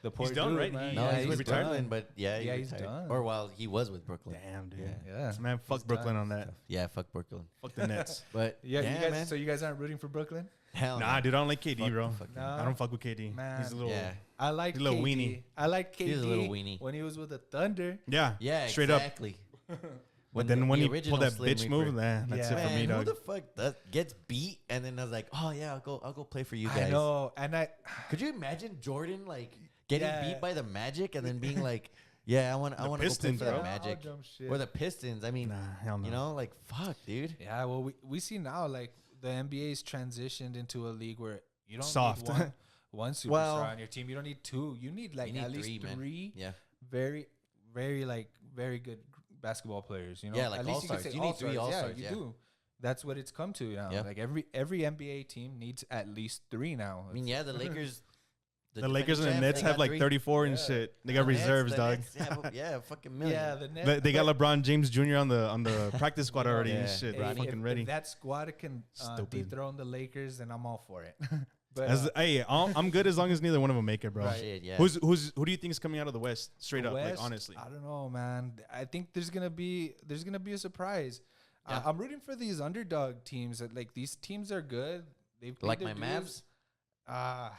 the poor He's done, dude, right? man. no, yeah, he's with retired. Brooklyn, but yeah, Yeah, he's he's retired. done. Or well, he was with Brooklyn. Damn, dude. Yeah. Man, fuck He's Brooklyn done. on that. Yeah, fuck Brooklyn. Fuck the Nets. But Yeah, yeah, you guys, man. so you guys aren't rooting for Brooklyn? Hell Nah, no. dude, I don't like KD, Fuck- bro. fuck No. him. I don't fuck with KD. Man. He's a little. Yeah, I like He's a little KD. weenie. I like KD He's a little weenie. when he was with the Thunder. Yeah. yeah, Straight exactly. But then when the he original pulled that Slim bitch Reaper. move, that's Yeah. it for Man, me, who dog. the fuck gets beat and then I was like, oh yeah, I'll go play for you guys. I know, and Could you imagine Jordan like getting Yeah. beat by the Magic and then being like, yeah, I want to go play Pistons, for the bro. Magic dumb shit. or the Pistons. I mean, Nah, hell no. you know, like fuck, dude. Yeah, well, we see now like the NBA's transitioned into a league where you don't Soft. need one superstar Well- on your team. You don't need two. You need like You need at least man. three Yeah, very, very good basketball players. You know, Yeah, like at least all-stars. you, can say You need three all-stars, Yeah, yeah. you do. That's what it's come to now. Yeah. Like every NBA team needs at least three now. I mean, yeah, the Lakers. The Lakers and the defending Nets champ, have like they got 34 and Yeah. shit. They three. got The Nets- reserves, the dog. Nets have yeah, fucking million. yeah, the Nets. They got LeBron James Jr. on the practice squad already and Yeah. shit. Hey, They're Ronnie. fucking if ready. that squad can Stupid. dethrone the Lakers, then I'm all for it. But Hey, I'm good as long as neither one of them make it, bro. Right. Shit, yeah. Who do you think is coming out of the West? Straight the up, like West, honestly. I don't know, man. I think there's gonna be a surprise. Yeah. I'm rooting for these underdog teams. That like these teams are good. they've Like paid my their Mavs? dues. Ah,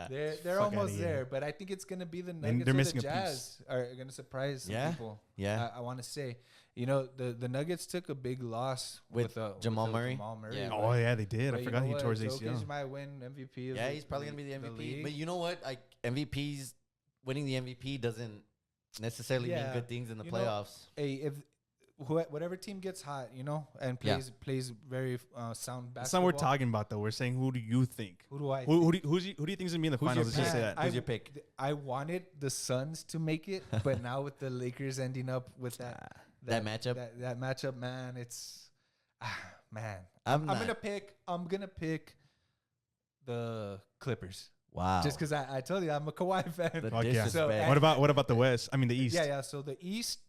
they're Fuck almost outta there, here. but I think it's gonna be the They're Nuggets or missing the a Jazz are gonna surprise some Yeah? people. Yeah. I want to say, the Nuggets took a big loss With Jamal Murray? Jamal Murray. Yeah. Oh yeah, they did. I but forgot you he know tore his what? ACL. Jokic might win MVP. Of Yeah, the- he's probably gonna be the MVP. league. But you know what? Like MVPs, winning the MVP doesn't necessarily mean Yeah. good things in the You know, playoffs. Hey, if whatever team gets hot, and Yeah. plays very sound basketball. That's not what we're talking about though. We're saying who do you think? Who do I? Who do you think is gonna be in the Who's your finals? Let's just say pick? that. Who's your pick? I wanted the Suns to make it, but now with the Lakers ending up with that matchup? that matchup, man, it's man. I'm I'm not. gonna pick the Clippers. Wow. Just because I told you I'm a Kawhi fan. The Fuck yeah. disrespect. What about the West? I mean the East. Yeah. So the East.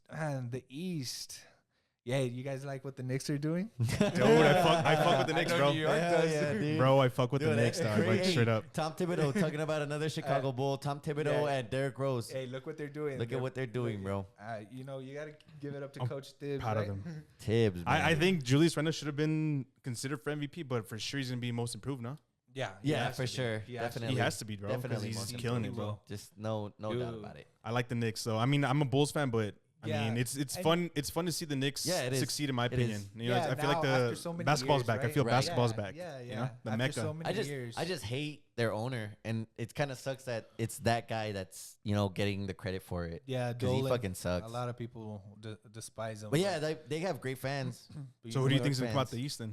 Yeah, you guys like what the Knicks are doing? Dude, I fuck with the Knicks, know bro. New York Hell does. yeah, dude. Bro, I fuck with Dude, the Knicks, that's dog. Like great. straight up. Tom Thibodeau talking about another Chicago Bull. Tom Thibodeau Yeah. and Derrick Rose. Hey, look what they're doing. Look at what they're doing, bro. You got to give it up to I'm Coach Tibbs. proud of right? him. Tibbs, man. I think Julius Randle should have been considered for MVP, but for sure he's gonna be most improved, no? Yeah, he Yeah, has for to be. sure. He has to be. Definitely. He has to be, bro, because Definitely he's most killing it, He bro. will. Just no doubt Dude. about it. I like the Knicks, though. I mean, I'm a Bulls fan, but I Yeah. mean, it's And- fun. It's fun to see the Knicks Yeah, it is. succeed, in my It opinion. is. You know, I feel like now, after so the many basketball's years, back. I right? feel Right. basketball's Yeah, back. Yeah, You yeah. know, the After mecca. so many years. I just hate their owner, and it kind of sucks that it's that guy that's getting the credit for it. yeah, Because he Dolan, fucking sucks. A lot of people despise him. But yeah, they have great fans. But So who do you know think's what gonna come out fans? the East then?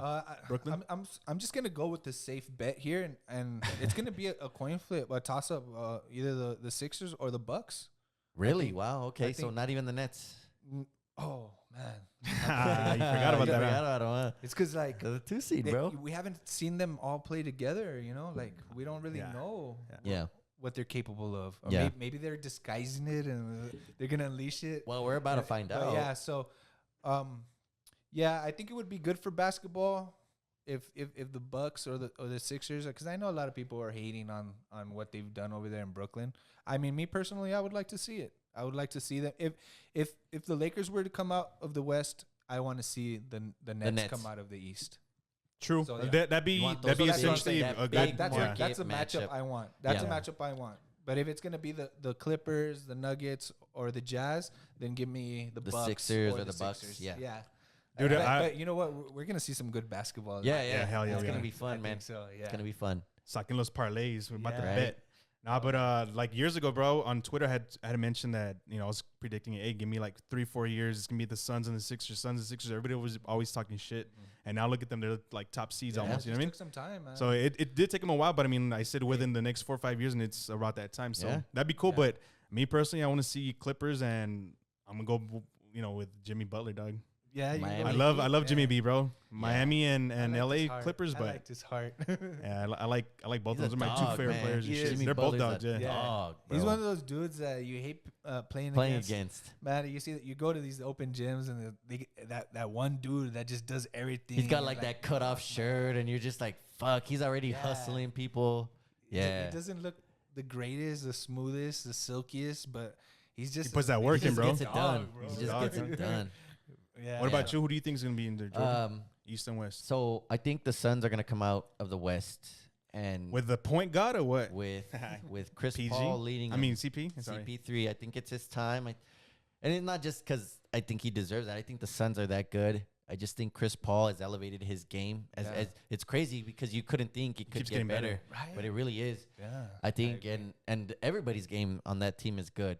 Brooklyn. I'm just gonna go with the safe bet here, and it's gonna be a coin flip, a toss up, either the Sixers or the Bucks. Really? think- Wow. Okay, so think- not even the Nets. Oh man, You forgot about You that. forgot Huh? about 'em, huh? it's because like They're the 2 seed, they- bro. we haven't seen them all play together. Like we don't really Yeah. know Yeah. what they're capable of. Or Yeah. maybe they're disguising it and they're gonna unleash it. Well, we're about to find But out. yeah, so I think it would be good for basketball if the Bucks or the Sixers, because I know a lot of people are hating on what they've done over there in Brooklyn. I mean, me personally, I would like to see it. I would like to see them. If the Lakers were to come out of the West, I want to see the Nets Nets. come out of the East. True. So, yeah. That'd be You want that'd be those big- essentially that a big good. That's yeah. that's a matchup matchup. I want. That's Yeah. a matchup I want. But if it's gonna be the Clippers, the Nuggets, or the Jazz, then give me the Bucks Sixers or the Bucks, Sixers. yeah. Yeah. Dude, but you know what? We're gonna see some good basketball. Yeah, Yeah, hell yeah, It's we gonna are. be fun, I man. think so. Yeah. It's gonna be fun. Sucking those parlays. We're about to Yeah. bet. Nah, but like years ago, bro, on Twitter I had mentioned that I was predicting, hey, give me like 3-4 years, it's gonna be the Suns and the Sixers. Everybody was always talking shit, and now look at them, they're like top seeds Yeah. almost. You know what I mean? Took some time, man. So it did take them a while, but I mean, I said within the next 4 or 5 years, and it's about that time. So Yeah. that'd be cool. Yeah. But me personally, I want to see Clippers, and I'm gonna go, with Jimmy Butler, dog. yeah, you Miami. know, I love Jimmy yeah. B, bro. Miami and I liked LA his heart. Clippers, I but liked his heart. yeah, I like both He's of a those. Are my dog, two favorite man. players. and He shit. is. They're both Butler's dogs. a Yeah. dog, He's bro. one of those dudes that you hate playing against. against. Man, you see that you go to these open gyms and that one dude that just does everything. He's got and like you're that cut off shirt, and you're just like, fuck. He's already Yeah. hustling people. Yeah. He doesn't look the greatest, the smoothest, the silkiest, but he's just He puts that work He in, just bro. gets it done. Dog, bro. He just Dog, gets it man. done. Yeah. What about you? Who do you think is gonna be in there, Jordan? East and West? So I think the Suns are gonna come out of the West, and With the point guard or what? with Chris PG? Paul leading. I mean CP. Sorry. CP3. I think it's his time. And it's not just because I think he deserves that. I think the Suns are that good. I just think Chris Paul has elevated his game. As it's crazy because you couldn't think it could keeps get getting better, better. Right. but it really is. Yeah. I think, and everybody's game on that team is good.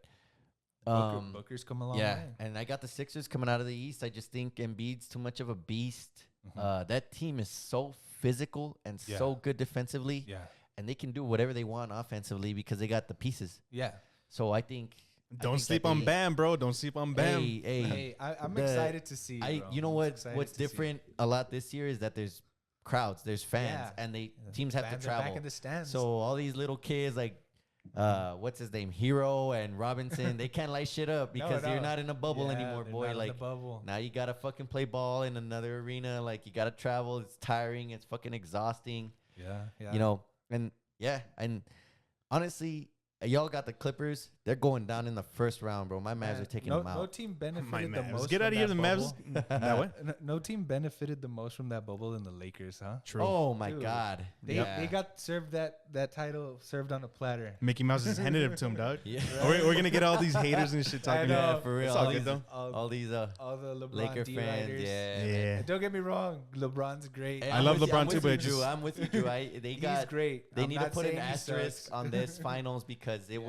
Booker's come a long Yeah, way. and I got the Sixers coming out of the East. I just think Embiid's too much of a beast. That team is so physical and so good defensively, Yeah. and they can do whatever they want offensively because they got the pieces. Yeah. So I think Don't sleep on Bam, bro. Don't sleep on Bam. Hey, I'm The- excited to see. Bro. You know I'm what? excited What's to see. different a lot this year is that there's crowds, there's fans, Yeah. and teams have Fans to are back travel. in the stands. So all these little kids like, what's his name, Hero and Robinson, they can't light shit up because No. you're not in a bubble Yeah, anymore, they're boy. not in Like the bubble. now you gotta fucking play ball in another arena. Like you gotta travel. It's tiring. It's fucking exhausting. Yeah. You know, and yeah, and honestly, y'all got the Clippers. They're going down in the first round, bro. My Mavs are taking them No out. team My benefited the Mavs. most. Get out of here, the from Mavs. that bubble. That what? No team benefited the most from that bubble than the Lakers, huh? True. Oh my Dude, God. They got served that title served on a platter. Mickey Mouse just handed it to him, dog. Yeah. We're gonna get all these haters and shit talking. know. Yeah, for real. It's all All good these, though. all these All the LeBron Laker D fans. riders. Yeah. Yeah. And don't get me wrong, LeBron's great. Hey, I I'm love with you- LeBron I'm too, with but you, it Drew. just- I'm with you, Drew. They He's got great. They I'm need to not put an saying he asterisk sucks. on this finals because it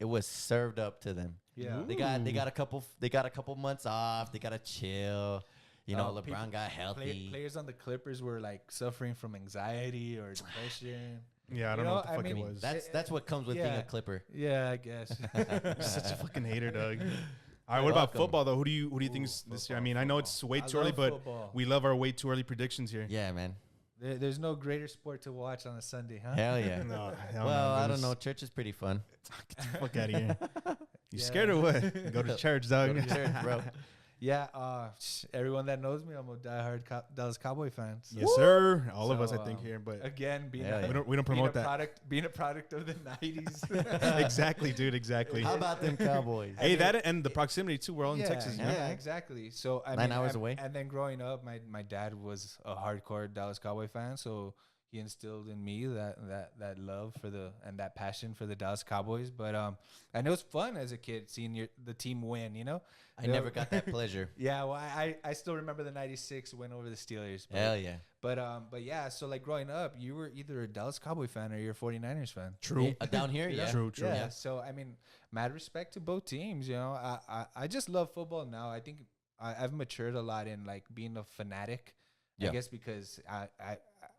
was served up to them. Yeah. They got a couple months off. They got to chill. You know, LeBron people- got healthy. Players on the Clippers were like suffering from anxiety or depression. Yeah, I don't You know know, what the I fuck mean, it was. That's what comes with being Yeah. a Clipper. Yeah, I guess. You're such a fucking hater, Doug. All right, what about Welcome. football though? Who do you think is this year? I mean, I know it's way I too early, love but football. we love our way too early predictions here. Yeah, man. There's no greater sport to watch on a Sunday, huh? Hell yeah. No, hell Well, no, I that don't was- know. Church is pretty fun. Get the fuck out of here. You Yeah. scared or what? Go to church, Go dog. to church, bro. Yeah, everyone that knows me, I'm a diehard Dallas Cowboy fan. So Yes, sir. All of us, So, I think here, but again, being Hell a, yeah. we don't being promote a that. being a product of the '90s. Exactly, dude. Exactly. How about them Cowboys? Hey, that and the proximity too. We're all in Yeah, Texas. Yeah, Yeah. exactly. So I 9 mean, hours away. And then growing up, my dad was a hardcore Dallas Cowboy fan, so he instilled in me that love for and that passion for the Dallas Cowboys. But and it was fun as a kid seeing the team win. You know, I never got that pleasure. Yeah, well, I still remember the '96 win over the Steelers. But, Hell yeah. But yeah, so like growing up, you were either a Dallas Cowboy fan or you're a 49ers fan. True. Down here, yeah. True. True. Yeah. So I mean, mad respect to both teams. You know, I just love football now. I think I've matured a lot in like being a fanatic. Yeah. I guess because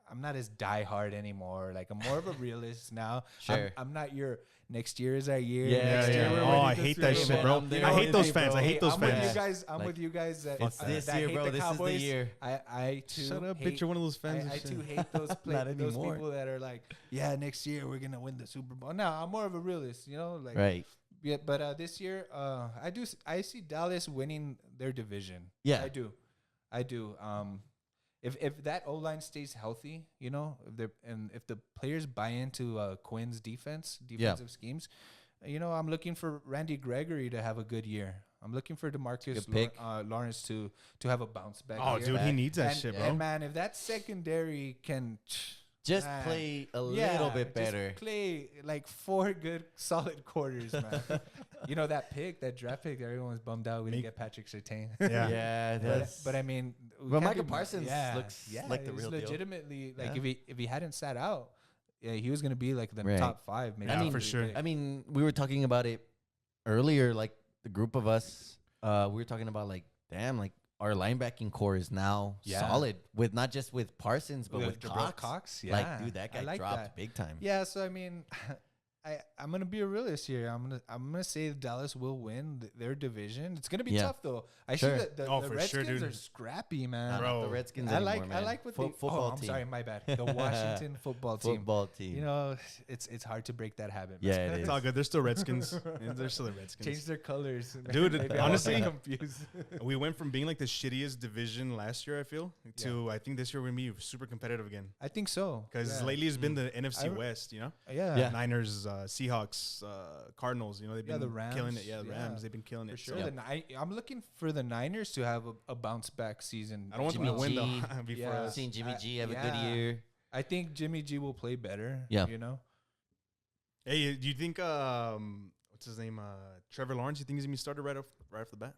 I'm not as diehard anymore. Like I'm more of a realist now. Sure. I'm not your next year is our year. Yeah, next year yeah. we're Oh, ready I to hate throw that the shit, ball. bro. I'm there I hate with those you, fans. bro. I hate those I'm with fans. you guys. I'm Like, with you guys. That it's this that year, hate bro. the This is the Cowboys. year. I too. Shut up, hate, bitch. You're one of those fans. I and shit. too hate those Not those anymore. people that are like, yeah, next year we're gonna win the Super Bowl. No, I'm more of a realist. You know, like Right. yeah. But this year, I see Dallas winning their division. Yeah. I do. If that O line stays healthy, you know, if the players buy into Quinn's defensive schemes, you know, I'm looking for Randy Gregory to have a good year. I'm looking for DeMarcus Good pick. Lawrence to have a bounce back. Oh, year. dude, he needs that and, shit, bro. And man, if that secondary can Just man, play a yeah, little bit better. Just play like 4 good solid quarters, man. You know that draft pick, everyone was bummed out we didn't get Patrick Surtain. Yeah. Yeah, that's. But I mean, we But can't Michael be- Parsons looks like the he's real deal. legitimately like Yeah. if he hadn't sat out, yeah, he was gonna be like the Right. top 5. Maybe Yeah, top for 3 sure. pick. I mean, we were talking about it earlier, like the group of us. We were talking about like, damn, like our linebacking core is now Yeah. solid with not just with Parsons, but with Jabril Cox. yeah. Like, dude, that I guy like dropped that. big time. Yeah, so I mean, I'm gonna be a realist here. I'm gonna say Dallas will win their division. It's gonna be Yeah. tough though. I Sure. see that the Oh, for sure, Redskins dude. are scrappy, man. Bro. Not the Redskins I anymore, like man. what football I'm team. sorry, my bad. The Washington football team. Football team. You know, it's hard to break that habit. man. Yeah, it It's is. all good. They're still Redskins. Yeah, they're still the Redskins. Change their colors, Dude, Maybe I won't honestly- get confused. We went from being like the shittiest division last year, I feel, to I think this year we're gonna be super competitive again. I think so. Because Yeah. lately it's been the NFC I- West, you know? Yeah. Yeah. Niners, Seahawks, Cardinals, you know, they've Yeah, been the Rams. killing it. Yeah, the Yeah, Rams, they've been killing For it. sure. So I'm looking for the Niners to have a bounce back season. I don't want them Jimmy to win G. though before Yeah. us. Seeing Jimmy G have a yeah. good year. I think Jimmy G will play better. Yeah. You know? Hey, do you think what's his name? Trevor Lawrence, you think he's gonna be started right off the bat?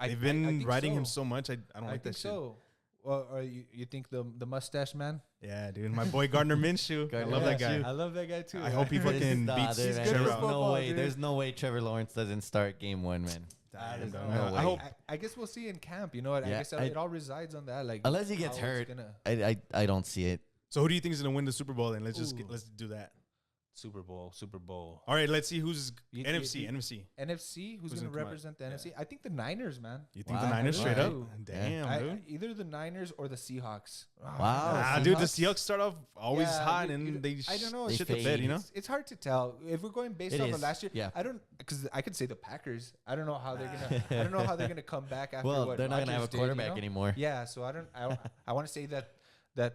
They've been think riding him so. so much. I don't I like think that shit. so. Well, or you think the mustache man? Yeah, dude. My boy Gardner Minshew. I Gardner love that Minshew. guy. I love that guy too. I hope he fucking beats dude, man, Trevor there's out. no Football, way. dude. There's no way Trevor Lawrence doesn't start game 1, man. Damn, dog. no I way. hope. I guess we'll see in camp. You know what? I Yeah, guess I- it all resides on that. Like Unless he gets how it's hurt. gonna- I don't see it. So who do you think is gonna win the Super Bowl? Then let's Ooh. let's do that. Super Bowl. All right, let's see who's You- NFC. you- NFC. NFC. Who's Who's going to gonna come out? represent the NFC? I think the Niners, man. You think Wow, the Niners I straight really up? do. Damn, dude. Either the Niners or the Seahawks. Wow. Ah, dude, the Seahawks start off always Yeah, hot you- and you- they I don't know. They shit the fade. bed, you know? It's hard to tell if we're going based It off is, of last year. yeah. I don't because I could say the Packers. I don't know how they're gonna. I don't know how they're gonna come back after Well, what they're not gonna have a Rodgers did, quarterback anymore. Yeah, so I don't. I want to say that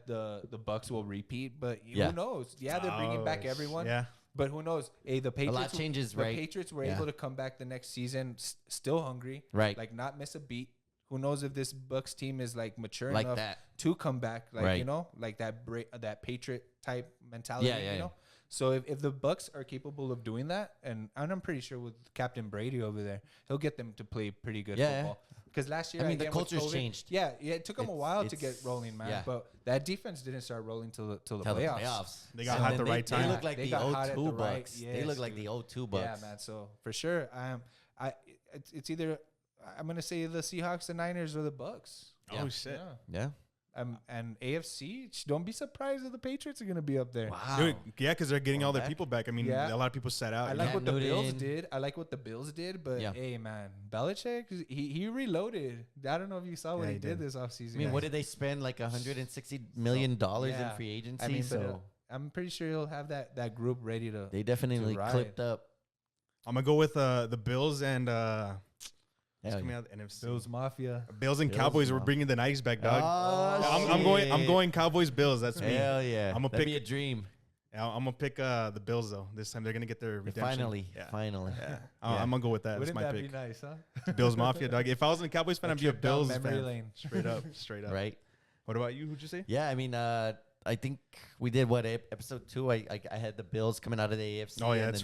the Bucks will repeat, but Yeah. who knows? Yeah, they're bringing back Oh, everyone. Yeah. But who knows? Hey, the A Patriots. lot changes, the right? Patriots were Yeah. able to come back the next season, still hungry, Right. like not miss a beat. Who knows if this Bucks team is like mature Like enough that. to come back, like Right. you know, like that Patriot type mentality, Yeah, you know. So if the Bucks are capable of doing that, and I'm pretty sure with Captain Brady over there, he'll get them to play pretty good Yeah. football. Because last year, I mean, the again, with culture's COVID, changed. Yeah, it took them a It's- while to get it's- rolling, man. yeah. But that defense didn't start rolling till the Till playoffs. They got And hot then the right They time. look like They the got hot at 02 the right- Bucks. They yes, look like dude. the 02 Bucks. Yeah, man. So for sure, it's either I'm gonna say the Seahawks, the Niners, or the Bucks. Oh shit. Yeah. Yeah. And AFC, don't be surprised if the Patriots are gonna be up there. Wow. Dude, yeah, because they're getting Going all their back. people back. I mean, Yeah. a lot of people sat out. I you like know? what the Bills Newton. did. I like what the Bills did, but Yeah. hey, man, Belichick, he reloaded. I don't know if you saw what Yeah, he he did did. this offseason. I mean, what did they spend? Like $160 million in Yeah. free agency. I mean, but, So I'm pretty sure he'll have that group ready to. they definitely ride. clipped up. I'm gonna go with the Bills and who's Hell coming yeah. out of the NFC. Bills Mafia. Bills and Bills, Cowboys. We're Mafia. bringing the nice back, dog. Oh, I'm shit. going Cowboys Bills. That's me. Hell yeah. I'ma That'd pick- be a dream. I'm gonna pick the Bills though. This time they're gonna get their redemption. Finally. Yeah. Finally. Yeah. Yeah. I'm gonna go with that. Wouldn't That's my that pick. be nice, huh? Bills Mafia, dog. If I was a Cowboys fan, A I'd be a trip down Bills memory fan. lane. Straight up, straight up. Right. What about you? Who'd you say? Yeah. I mean, I think we did episode 2. I had the Bills coming out of the AFC. Oh, yeah, and that's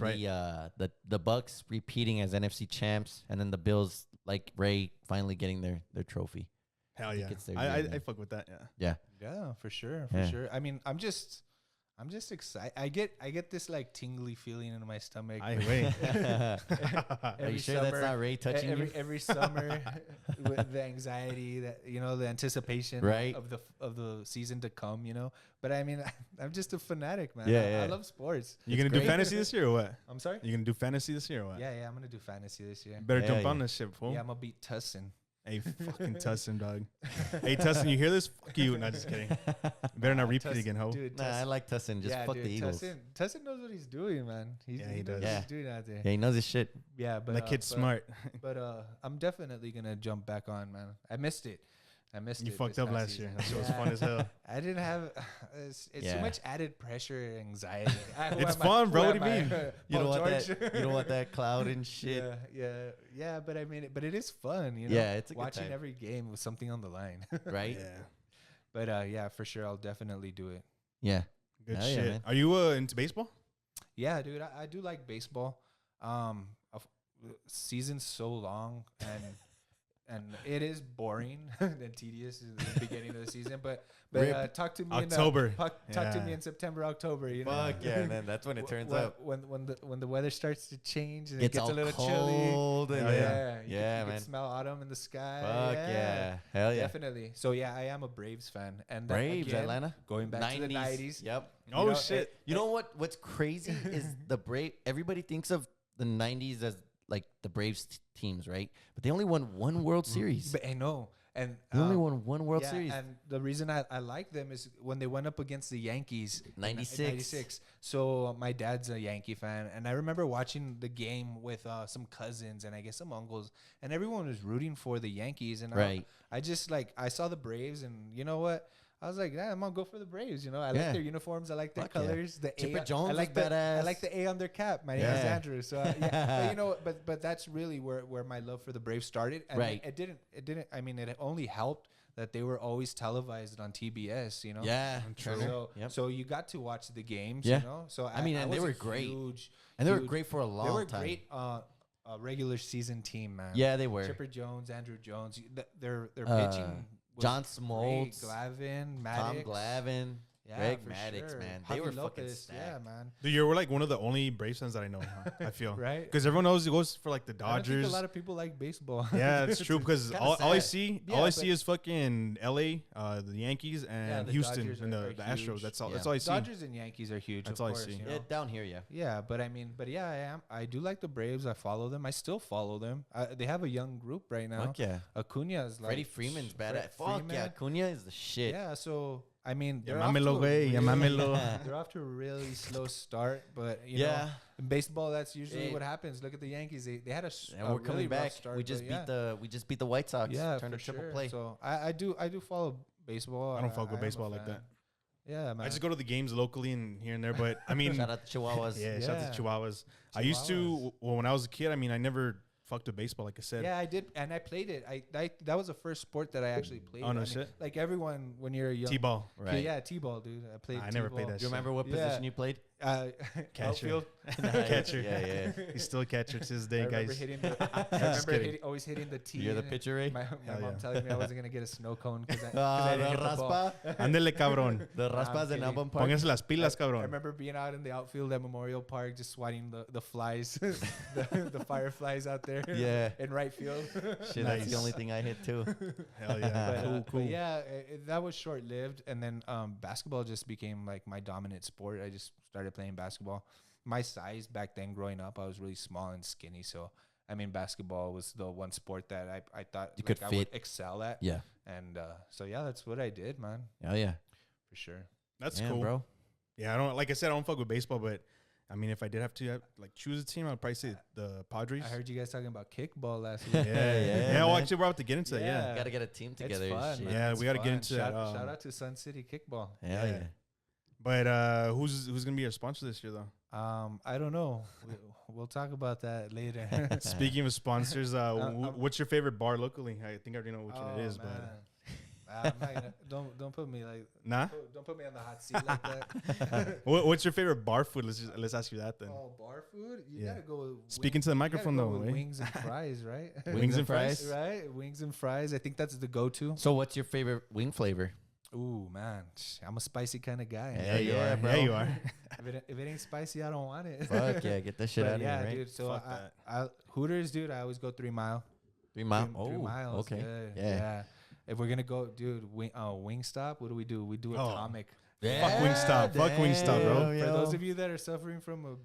then the Bucks repeating as NFC champs, and then the Bills, like Ray, finally getting their trophy. Hell think yeah. it's their I year, man. fuck with that. Yeah. Yeah. Yeah, for sure, Yeah. I mean, I'm just excited. I get this like tingly feeling in my stomach. I wait. Are Every you sure that's summer, not Ray touching you? every summer with the anxiety that the anticipation Right. of the season to come, But I mean, I'm just a fanatic, man. Yeah, I yeah. love sports. You gonna do great. fantasy this year or what? I'm sorry. You gonna do fantasy this year or what? Yeah, I'm gonna do fantasy this year. Better Hell jump on yeah. this shit, fool. Yeah, I'm gonna beat Tussin. Hey, fucking Tussin, dog. Hey, Tussin, you hear this? Fuck you. Not just kidding. Better not repeat again, ho. Dude, Nah, I like Tussin. Just fuck the Eagles. Tussin knows what he's doing, man. Yeah, he knows does. what Yeah. he's doing out there. Yeah, he knows his shit. Yeah, but That kid's but- smart. But I'm definitely gonna jump back on, man. I missed it. You it fucked this up past last season. year. That shit was fun as hell. I didn't have. It's Yeah. too much added pressure, anxiety. It's fun, bro. What do you mean? You don't Paul want George? that. You don't want that cloud and shit. Yeah. But I mean, but it is fun, Yeah, it's a good watching time. every game with something on the line. Right? Yeah. But yeah, for sure, I'll definitely do it. Yeah. Good Hell yeah, shit. man. Are you into baseball? Yeah, dude, I do like baseball. Season's so long and it is boring and tedious in the beginning of the season. But Rip. talk to me October. talk to me Yeah. in September, October. Fuck yeah, man. That's when it turns up. when the weather starts to change and Gets it gets all a little cold chilly. and Yeah, you yeah, can man. smell autumn in the sky. Fuck yeah. Hell yeah. Definitely. So yeah, I am a Braves fan. And that, Braves, again, Atlanta. going back to the 90s. Yep. Oh, know, shit. You know what's crazy is the Brave. Everybody thinks of the 90s as like the Braves teams, right? But they only won one World Series. But I know. And They only won one World yeah, Series. And the reason I like them is when they went up against the Yankees in 96. So my dad's a Yankee fan, and I remember watching the game with some cousins and I guess some uncles, and everyone was rooting for the Yankees. And Right. I just I saw the Braves, and you know what? I was like, yeah, I'm gonna go for the Braves. I Yeah. like their uniforms. I like their Fuck yeah. colors. The Chipper A, Jones I like was the I badass. like the A on their cap. My name is Yeah. Andrew. So yeah, but you know, but that's really where my love for the Braves started. And Right. It didn't. I mean, it only helped that they were always televised on TBS. Yeah. True. So, Yep. so you got to watch the games. Yeah. So I mean, and they was were a great. Huge, And they were huge- great for a long They were time. great. Regular season team, man. Yeah, they were. Chipper Jones, Andrew Jones. Their Uh, pitching. Was John great. Smoltz, Glavine, Tom Maddox. Glavine, Yeah, Greg for Maddox, sure. man. They Javi were fucking Lopez, stacked. yeah, man. Dude, you're like one of the only Braves fans that I know. Huh? I feel Right? because everyone knows it goes for like the I don't think Dodgers. a lot of people like baseball. Yeah, it's true because Kinda all I sad. see, Yeah, all I but- see is fucking LA, the Yankees and the Houston Dodgers and are the Astros. huge. That's all. Yeah. That's all I see. Dodgers and Yankees are huge. That's of all I course, see. you know? Yeah, down here, yeah. Yeah, but I mean, I do like the Braves. I follow them. I still follow them. They have a young group right now. Fuck yeah. Acuna is like Freddie Freeman's bad at. Fuck Freeman. yeah. Acuna is the shit. Yeah, so I mean, they're off, Llámamelo, to a güey, llámamelo. they're off to a really slow start, but you know, Yeah. in baseball, that's usually Hey. what happens. Look at the Yankees; they had And a we're coming really rough back. start, We just but beat the White Sox. yeah, Turned for a triple sure. play. So I do follow baseball. I don't fuck with am a baseball like fan. that. Yeah, man. I just go to the games locally and here and there, but I mean, Shout out to Chihuahuas. yeah, shout out to Chihuahuas. I used to, well, when I was a kid, I mean, I never fucked with baseball, like I said. Yeah, I did, and I played it. That was the first sport that I actually played. Oh, no I mean, shit. like everyone, when you're young. T-ball. Right. Yeah, T-ball, dude. I played. I never played T-ball. that You remember what Yeah. position you played? Catcher. Outfield. Catcher. Yeah, yeah. He's still a catcher to this day, I remember guys. hitting the, I Just remember kidding. always hitting the tee. You're the and pitcher, Ray? My Hell mom yeah. telling me I wasn't gonna get a snow cone because I The didn't hit the ball. raspa. Ándele, cabrón. The Nah, I'm raspas in kidding. Album Park. Pónganse las pilas, I cabrón. remember being out in the outfield at Memorial Park, just swatting the flies, the fireflies out there. Yeah. In right field. Shit, that's the Nice. only thing I hit too. Hell yeah. But, Cool. but yeah, that was short lived, and then basketball just became like my dominant sport. I just started playing basketball. My size back then, growing up, I was really small and skinny. So I mean, basketball was the one sport that I thought You like, could I would fit. excel at. Yeah. And so yeah, that's what I did, man, Oh yeah. for sure. That's Yeah, cool. bro. Yeah, I don't, like I said, I don't fuck with baseball, but I mean, if I did have to like choose a team, I'd probably say the Padres. I heard you guys talking about kickball last week. Yeah, well, man. actually, we're about to get into that. Yeah. Yeah. Gotta get a team together. It's and fun, shit. man. Yeah, It's we gotta get fun. into shout, that, Shout out to Sun City Kickball. Hell yeah. But who's gonna be our sponsor this year, though? I don't know. We'll talk about that later. Speaking of sponsors, I'm- what's your favorite bar locally? I think I already know which one it is, but I'm not gonna, don't put me like nah. don't put me on the hot seat like that. What's your favorite bar food? Let's ask you that then. Oh, bar food? You Yeah. gotta go with Speaking to the microphone though, eh? wings and fries, right? Wings and fries. right? Wings and fries. I think that's the go-to. So what's your favorite wing flavor? Ooh, man, I'm a spicy kind of guy. Yeah, you are, bro. Yeah, you are. If it ain't spicy, I don't want it. Fuck yeah, get that shit But out of yeah, here, right? dude. So Fuck I Hooters, dude. I always go 3 Mile. 3 Mile. 3 Oh, miles. okay. Good. Yeah. If we're gonna go, dude, Wingstop. What do? We do Oh. Atomic. Fuck Wingstop. Fuck Wingstop, bro. damn, For those yo. of you that are suffering from a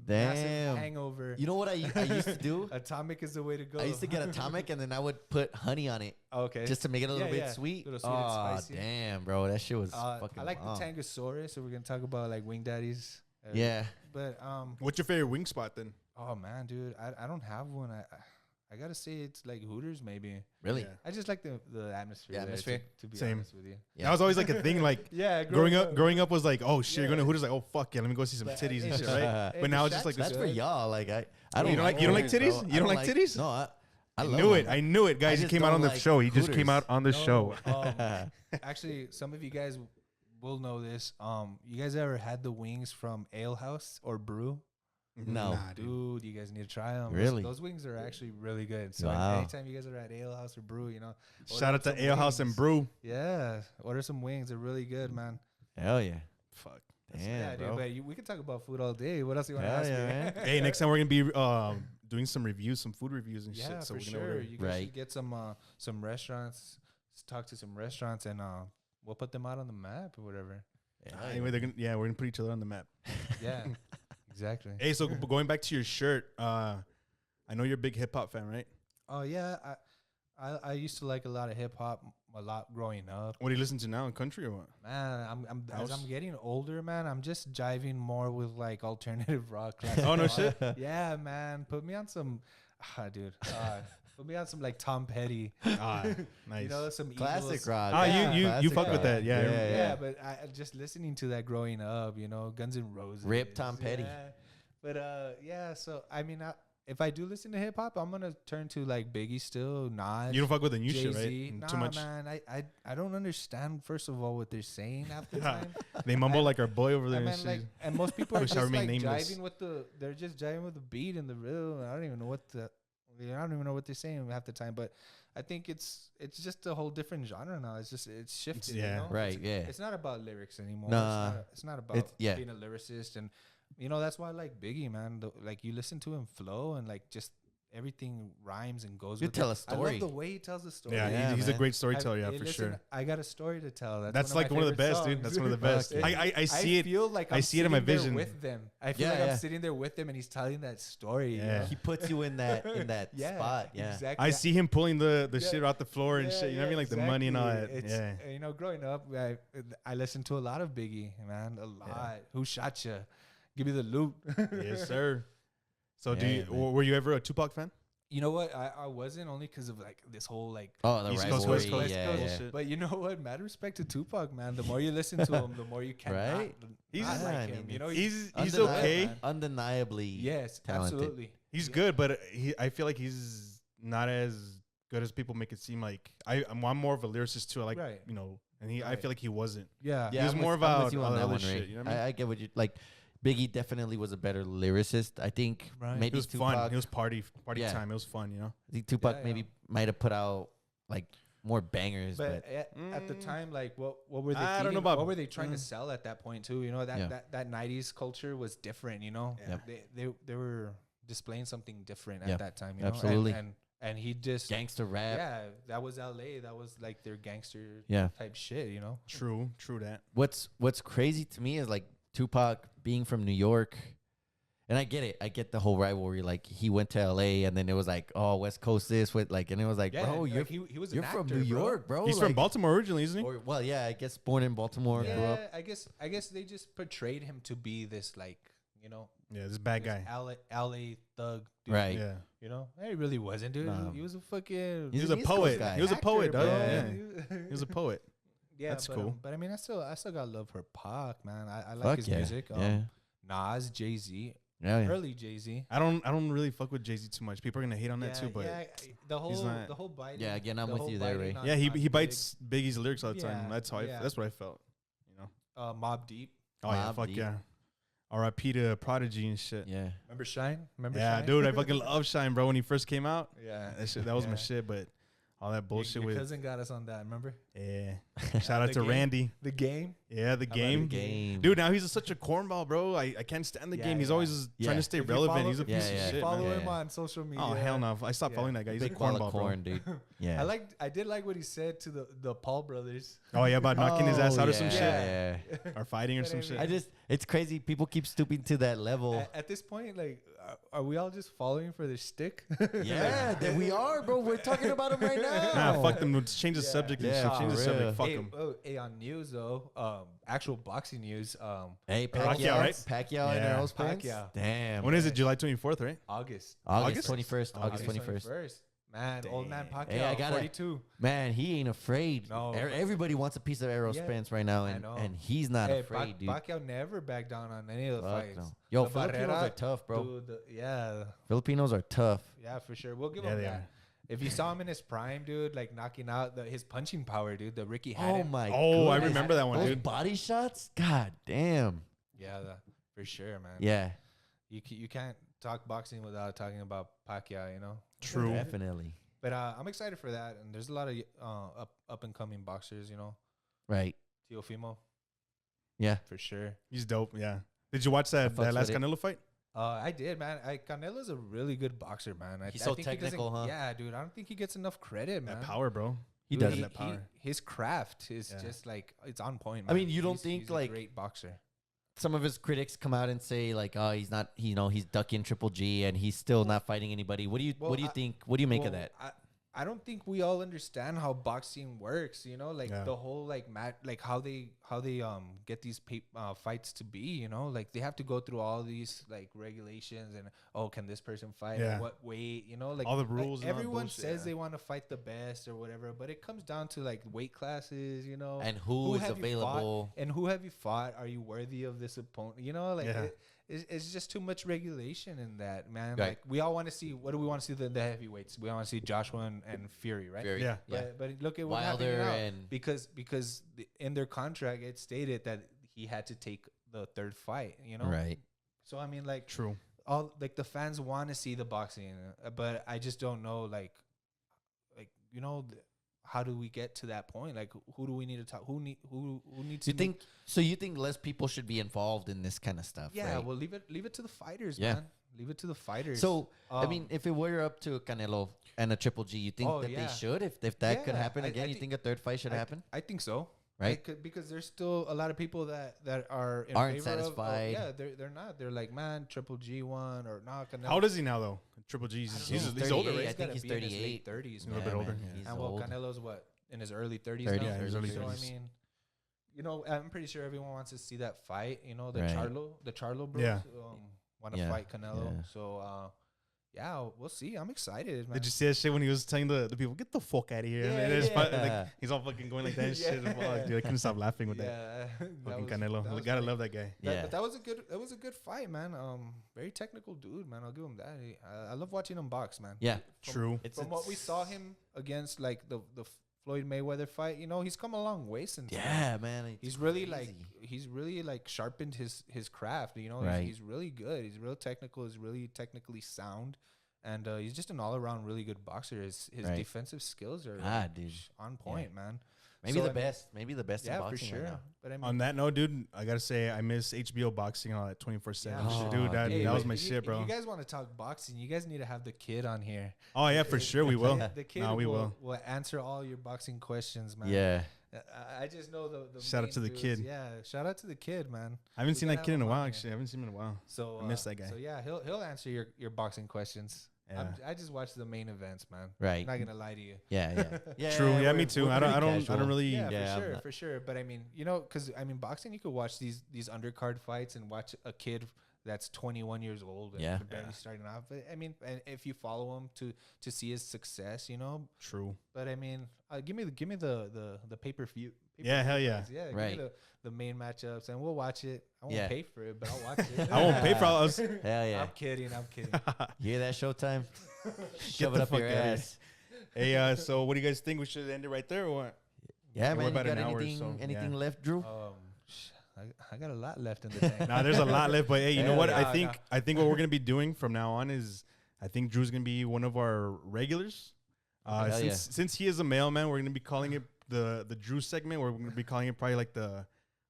Damn. massive hangover, You know what I used to do? Atomic is the way to go. I used to get Atomic and then I would put honey on it okay. just to make it a little Yeah, bit yeah. sweet. Little sweet and Oh, spicy. damn, bro. That shit was I fucking like bomb. the Tangosaurus, so we're gonna talk about like wing daddies. Yeah. But What's your favorite wing spot then? oh man, dude, I don't have one. I gotta say it's like Hooters maybe. Really? Yeah. I just like the atmosphere. The there, atmosphere? to be Same. honest with you. Yeah. That was always like a thing. Like Yeah, growing up was like, oh shit, you're going to Yeah. Hooters. Like, oh fuck yeah, let me go see some But, titties and hey, shit, the- right? hey, But the now it's just Shaq's like That's this. for y'all. Like I don't. You don't like Hooters, titties? bro. You don't like titties? No, I I love knew it. them. I knew it, guys. He just came out don't on the like show. He just came Hooters. out on the show. Actually, some of you guys will know this. You guys ever had the wings from Ale House or Brew? No. Nah, dude. Dude, you guys need to try them. Really? Those wings are actually really good. So Wow. anytime you guys are at Ale House or Brew, order Shout out some to Ale House and wings. Brew. Yeah, order some wings. They're really good, man. Hell yeah. Fuck. Damn, dude. bro. But we can talk about food all day. What else do you want to Hell ask yeah, me? man. Hey, next time we're gonna be doing some reviews, some food reviews and Yeah, shit. So for we're sure. gonna You guys Right. should get some restaurants. Talk to some restaurants, and we'll put them out on the map or whatever. Yeah, anyway, we're gonna put each other on the map. Yeah, exactly. Hey, so going back to your shirt, I know you're a big hip hop fan, right? Oh yeah, I used to like a lot of hip hop a lot growing up. What do you listen to now in country or what? Man, as House? I'm getting older, man, I'm just jiving more with like alternative rock. classic Oh, no rock. shit? Yeah, man, put me on some, dude. Put me on some like Tom Petty. Ah, nice. You know, some Classic Eagles. rock. Ah, Yeah. you Classic fuck with rock. that, yeah. Yeah, but I just listening to that growing up, Guns N' Roses. Rip Tom Petty. Yeah. But yeah, so I mean, if I do listen to hip hop, I'm gonna turn to like Biggie still, Nas. You don't fuck with the new Jay-Z. shit, right? Nah, Too much. man. I don't understand. First of all, what they're saying half the time. They mumble like our boy over there. I and mean, shit. like, and most people are Wish I just remained like nameless. jiving with they're just jiving with the beat and the rhythm. I don't even know I don't even know what they're saying half the time. But I think it's just a whole different genre now. It's shifted. Yeah. You know? Right, yeah. It's not about lyrics anymore. Nah. It's not about yeah. being a lyricist, and that's why I like Biggie, man. Like you listen to him flow and like just everything rhymes and goes. You with tell it. a I story. love the way he tells the story. Yeah, Yeah, he's a man. great storyteller, yeah, Hey, for listen, sure. I got a story to tell. That's one like one of the my best, favorite dude. That's songs. one of the best. Fuck yeah. I see it. Feel like I I'm see it in my sitting there vision. with them. I feel Yeah, like yeah. I'm sitting there with them, and he's telling that story. Yeah. He puts you in that Yeah, spot. Yeah. exactly. I see him pulling the Yeah. shit out the floor and Yeah, shit. You know what I mean? Like the money and all that. exactly. Yeah. It's, growing up, I listened to a lot of Biggie, man. A lot. Who shot you? Give me the loot. Yes, sir. So Yeah, man. were you ever a Tupac fan? You know what? I wasn't only because of like this whole like the East Coast, rivalry. West Coast. Yeah, Bullshit. yeah. But you know what? Mad respect to Tupac, man. The more you listen to him, the more you can Right? He's- not Yeah, like I him. mean, You know, He's Undeniable, okay. man. Undeniably. yes, talented. absolutely. He's good, but I feel like he's not as good as people make it seem. Like I'm more of a lyricist too. I like Right. you know, and I Right. feel like he wasn't. Yeah, He was I'm more with- I'm about with you all on the that other one, shit, Ray. you know what I mean? I get what you like. Biggie definitely was a better lyricist. I think Right. maybe It was Tupac. fun. It was party Yeah. time. It was fun, you know. I think Tupac Yeah, maybe might have put out like more bangers, but but at the time, like what were they? I don't know feeding- about- what were they trying to sell at that point too? You know that Yeah. that '90s culture was different. You know, Yep. they were displaying something different Yeah, at that time. You know, absolutely. and he just gangster rap. yeah, that was LA. That was like their gangster Yeah. type shit. You know, True that. What's crazy to me is like Tupac being from New York, and I get it. I get the whole rivalry. Like he went to LA, and then it was like, oh, West Coast this with like, and it was like, bro, like, you're he was you're an from actor, New bro. York, bro. He's like, from Baltimore originally, isn't he? Or, well, yeah, I guess born in Baltimore, grew Yeah, up. I guess they just portrayed him to be this like you know Yeah, this bad this guy. LA thug, dude. Right. Yeah. You know, he really wasn't, dude. No. He was a fucking. He was an a East Coast poet. guy. He was a poet, actor, dog. bro. Yeah. He was a poet. Yeah, That's but, cool. But I mean, I still got love for Pac, man. I like Fuck his yeah. music. Yeah. Nas, Jay-Z, Yeah. early Jay-Z. I don't really fuck with Jay-Z too much. People are gonna hate on that too, but the whole not- the whole biting. Yeah, again, I'm the with whole you there, biting Ray. on- yeah, on he Big, bites Biggie's lyrics all the time. Yeah, That's how yeah. that's what I felt. You know. Mobb Deep. Oh yeah, Mobb fuck Deep. yeah. R.I.P. to Prodigy and shit. Yeah. Remember Shine? Remember Yeah, Shine? dude, I fucking love Shine, bro. When he first came out, Yeah, that was my Yeah. shit. But all that bullshit Your with cousin got us on that. Remember yeah. Shout out The to Game? Randy. the game? Yeah, the about game. The Game. Dude, now he's such a cornball, bro. I can't stand the Yeah, game. He's yeah. always Yeah. trying to stay If you relevant. follow- He's a if piece Yeah, of yeah. shit, Follow man. Yeah. him on social media. Oh hell no! I stopped Yeah. following that guy. He's Big a ball of cornball, bro. corn, dude. Yeah. I did like what he said to the Paul brothers. Oh yeah, about knocking his ass out or some yeah, shit, Yeah. or fighting or But some I shit. mean- It's crazy. People keep stooping to that level. At this point, like, are we all just following for the shtick? Yeah, that we are, bro. We're talking about him right now. Nah, fuck them. Let's change the Yeah. subject. And Yeah, shit. Change the for subject. real. Fuck Hey, them. hey, on news though, actual boxing news, Hey, Pacquiao, Pacquiao, right? Pacquiao and Yeah. Earl's Pants. Pacquiao. Damn. When is it? July 24th, right? August. August 21st. August August 21st. Man, old man Pacquiao, Hey, I got it. 42. Man, he ain't afraid. No. Everybody wants a piece of Earl's Yeah, Pants right now, I and know. he's not Hey, afraid, dude. Pacquiao never backed down on any of the Fuck fights. no. Yo, The Filipinos Barrera, are tough, bro. dude, yeah, Filipinos are tough. yeah, for sure. We'll give Yeah, him they that. are. If you saw him in his prime, dude, like knocking out his punching power, dude, the Ricky Oh Hatton. my. Oh, I goodness. remember that one, Those dude. body shots. God damn. Yeah, for sure, man. Yeah. You can't talk boxing without talking about Pacquiao, you know. True. Definitely. But I'm excited for that, and there's a lot of up and coming boxers, you know. Right. Teofimo, Yeah. for sure. He's dope. Yeah. Did you watch that fucks last with it. Canelo fight? I did, man. Canelo's a really good boxer, man. He's so think he doesn't- technical, huh? Yeah, dude. I don't think he gets enough credit, man. That power, bro. He Dude, does. that power. his craft is Yeah. just like it's on point. I Man. mean, you don't He's- think, he's a like- great boxer? Some of his critics come out and say like, "Oh, he's not. He's ducking Triple G, and he's still not fighting anybody." What do you Well, think? What do you make of Well, that? I don't think we all understand how boxing works. You know, like Yeah. the whole like like how they get these fights to be. You know, like they have to go through all these like regulations and can this person fight Yeah. at what weight? You know, like All the like, rules and all that everyone bullshit, says yeah. they want to fight the best or whatever, but it comes down to like weight classes. You know, And who is have you fought? available? And who have you fought? Are you worthy of this opponent? You know, like Yeah. it's just too much regulation in that, man. Right. Like we all want to see. What do we want to see? The heavyweights. We want to see Joshua and Fury, right? Very- Yeah. Yeah. But look at what happened Wilder now. and because in their contract it stated that he had to take the third fight. You know, right. So I mean, like True. all like the fans want to see the boxing, but I just don't know, like you know. How do we get to that point? Like, who do we need to talk? Who needs? You to think so? You think less people should be involved in this kind of stuff? Yeah, right? well, leave it to the fighters, Yeah. man. Leave it to the fighters. So I Um, mean, if it were up to Canelo and a Triple G, you think Oh, that yeah. they should? If that could Yeah, happen I again, you think- think a third fight should I- happen? I think so, Right? Because there's still a lot of people that are in Aren't favor satisfied. yeah, they're not. They're like, man, Triple G won or not. How old is he now, though? Triple G. He's know. older, 38, right? I think he's 38. 30s, A little bit older. man, he's And well, old. Canelo's what, in his early 30s 30, now. yeah, his early so 30s. I mean, you know, I'm pretty sure everyone wants to see that fight. You know, the Right. Charlo bros Yeah. want to Yeah, fight Canelo. yeah. So yeah, we'll see. I'm excited, man. Did you see that shit when he was telling the people, get the fuck out of here? Yeah, And it's yeah. like, he's all fucking going like that and shit. Fuck, dude, I couldn't stop laughing with that. Yeah, Fucking Canelo. Gotta love that guy. Yeah. But that was a good fight, man. Very technical dude, man. I'll give him that. I love watching him box, man. Yeah. True. From what we saw him against, like the Floyd Mayweather fight, you know, he's come a long way since. Yeah, man. He's really like sharpened his craft. You know, Right. he's really good. He's real technical. He's really technically sound, and he's just an all around really good boxer. His Right. defensive skills are Dude. on point, man. Maybe So, the I mean, best. Maybe the best in Yeah, boxing for sure. right now. But I mean, On that note, dude, I gotta say I miss HBO boxing and all that 24/7 Yeah. shit, Oh, dude. That dude. was my if shit, bro. If you guys want to talk boxing, you guys need to have the kid on here. Oh yeah, for sure we will. The kid No, we will. will answer all your boxing questions, man. Yeah. I just know the Shout out main to the dudes. kid. Yeah, shout out to the kid, man. I haven't We seen gotta that kid have in a him while. on here. Actually, I haven't seen him in a while. So I miss that guy. So yeah, he'll answer your boxing questions. Yeah. I just watch the main events, man. Right. I'm not gonna lie to you. Yeah. Yeah. True. Yeah, me we're- too. we're I pretty don't casual. really. Yeah, Yeah, I'm for sure, not- for sure. But I mean, you know, because I mean, boxing, you could watch these undercard fights and watch a kid that's 21 years old and Yeah. barely starting off. But I mean, and if you follow him to see his success, you know. True. But I mean, give me the pay-per-view. Yeah, hell yeah. Yeah, Right. Give me the main matchups, and we'll watch it. I won't Yeah. pay for it, but I'll watch it. I won't pay for all those. Hell yeah. I'm kidding. You hear that, Showtime? Shove the it up fuck your outta here. ass. Hey, so what do you guys think? We should end it right there or what? Yeah, we're man. You about got an hour, anything, so, anything yeah. left, Drew? I got a lot left in the tank. Nah, there's a lot left, but hey, you know Hell what? yeah. I think what we're gonna be doing from now on is I think Drew's gonna be one of our regulars. Hell yeah. Since he is a mailman, we're gonna be calling it the Drew segment. We're gonna be calling it probably like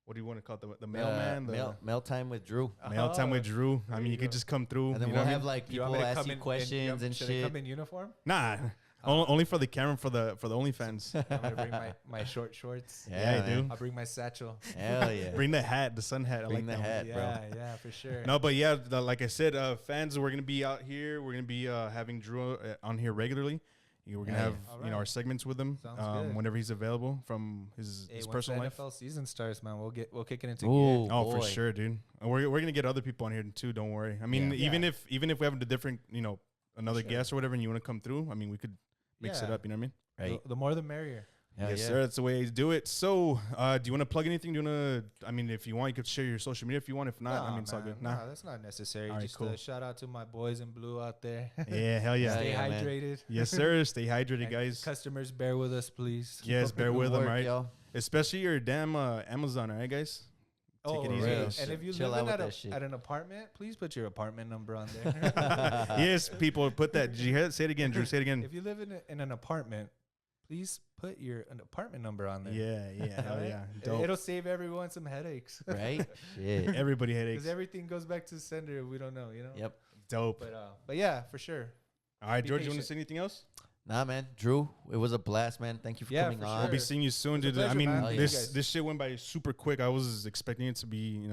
what do you want to call it? The mailman, Mail time with Drew. mail time with Drew. I There mean, you you could go. just come through. And then you we'll know what I have mean? like You want people me to ask come you in questions and should I shit. come in uniform? Nah, only for the camera for the OnlyFans. I'm gonna bring my short shorts. Yeah, you man. do. I'll bring my satchel. Hell yeah. Bring the hat, the sun hat. I Bring like the that hat, one. bro. Yeah, for sure. No, but yeah, like I said, fans, we're gonna be out here. We're gonna be having Drew on here regularly. We're gonna Yeah, have yeah. our Alright. segments with him Sounds good. whenever he's available from his Hey, once personal the life. NFL season starts, man, we'll kick it into Ooh, gear. Oh, for boy. sure, dude. And we're gonna get other people on here too. Don't worry. I mean, Yeah. even if we have a different, another Sure. guest or whatever, and you want to come through, I mean, we could mix it Yeah. up. You know what I mean? Right. The more the merrier. Hell Yes, yeah. sir. That's the way to do it. So, do you want to plug anything? Do you want to? I mean, if you want, you could share your social media. If you want, if not, I mean, it's all good. Nah. Nah, that's not necessary. Alright, Just cool. shout out to my boys in blue out there. Yeah, hell yeah. Stay yeah, man. hydrated. Yes, sir. Stay hydrated, And guys. Customers, bear with us, please. Yes, bear Good with them, work, right? yo. Especially your damn Amazon, all right, guys? Take it easy. real. And if you Chill live out with in that shit. at an apartment, please put your apartment number on there. Yes, people, put that. Did you hear it? Say it again, Drew. Say it again. If you live in an apartment, please put an apartment number on there. Yeah, hell Alright? yeah. Dope. It'll save everyone some headaches. Right? Shit. Everybody headaches. Because everything goes back to the sender. We don't know, Yep. Dope. But yeah, for sure. All right, be George, you want to patient. say anything else? Nah, man. Drew, it was a blast, man. Thank you for Yeah, coming for on. I'll be Sure. seeing you soon, It's a dude. I pleasure, mean, man. Hell yeah. this You guys. this shit went by super quick. I was expecting it to be,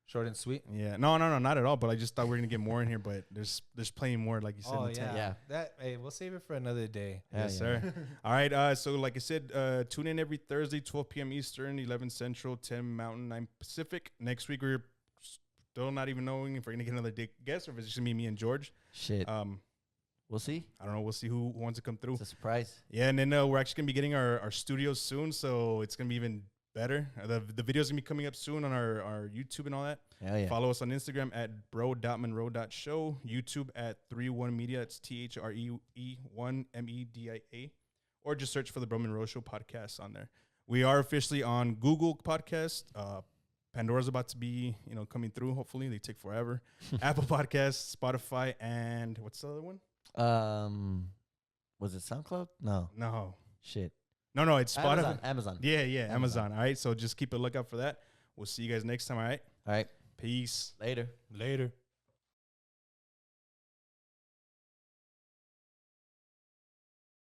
Short and sweet. yeah. No, not at all. But I just thought we were gonna get more in here. But there's plenty more, like you said. Oh in the tank. yeah. Yeah. Hey, we'll save it for another day. Hell Yes, yeah. sir. All right. So, like I said, tune in every Thursday, 12 p.m. Eastern, 11 Central, 10 Mountain, 9 Pacific. Next week, we're still not even knowing if we're gonna get another guest or if it's just gonna be me and George. Shit. We'll see. I don't know. We'll see who wants to come through. It's a surprise. Yeah, and then we're actually gonna be getting our studios soon, so it's gonna be even better. The video's gonna be coming up soon on our YouTube and all that. Hell yeah. Follow us on Instagram at bro.monroe.show, YouTube at 31media. It's THREE1MEDIA, or just search for the Bro Monroe Show podcast on there. We are officially on Google Podcast. Pandora's about to be coming through. Hopefully, they take forever. Apple Podcasts, Spotify, and what's the other one? Was it SoundCloud? No. No, Shit. no, it's Spotify. Amazon. Yeah, Amazon. All right, so just keep a lookout for that. We'll see you guys next time. All right, All right. peace. Later. Later.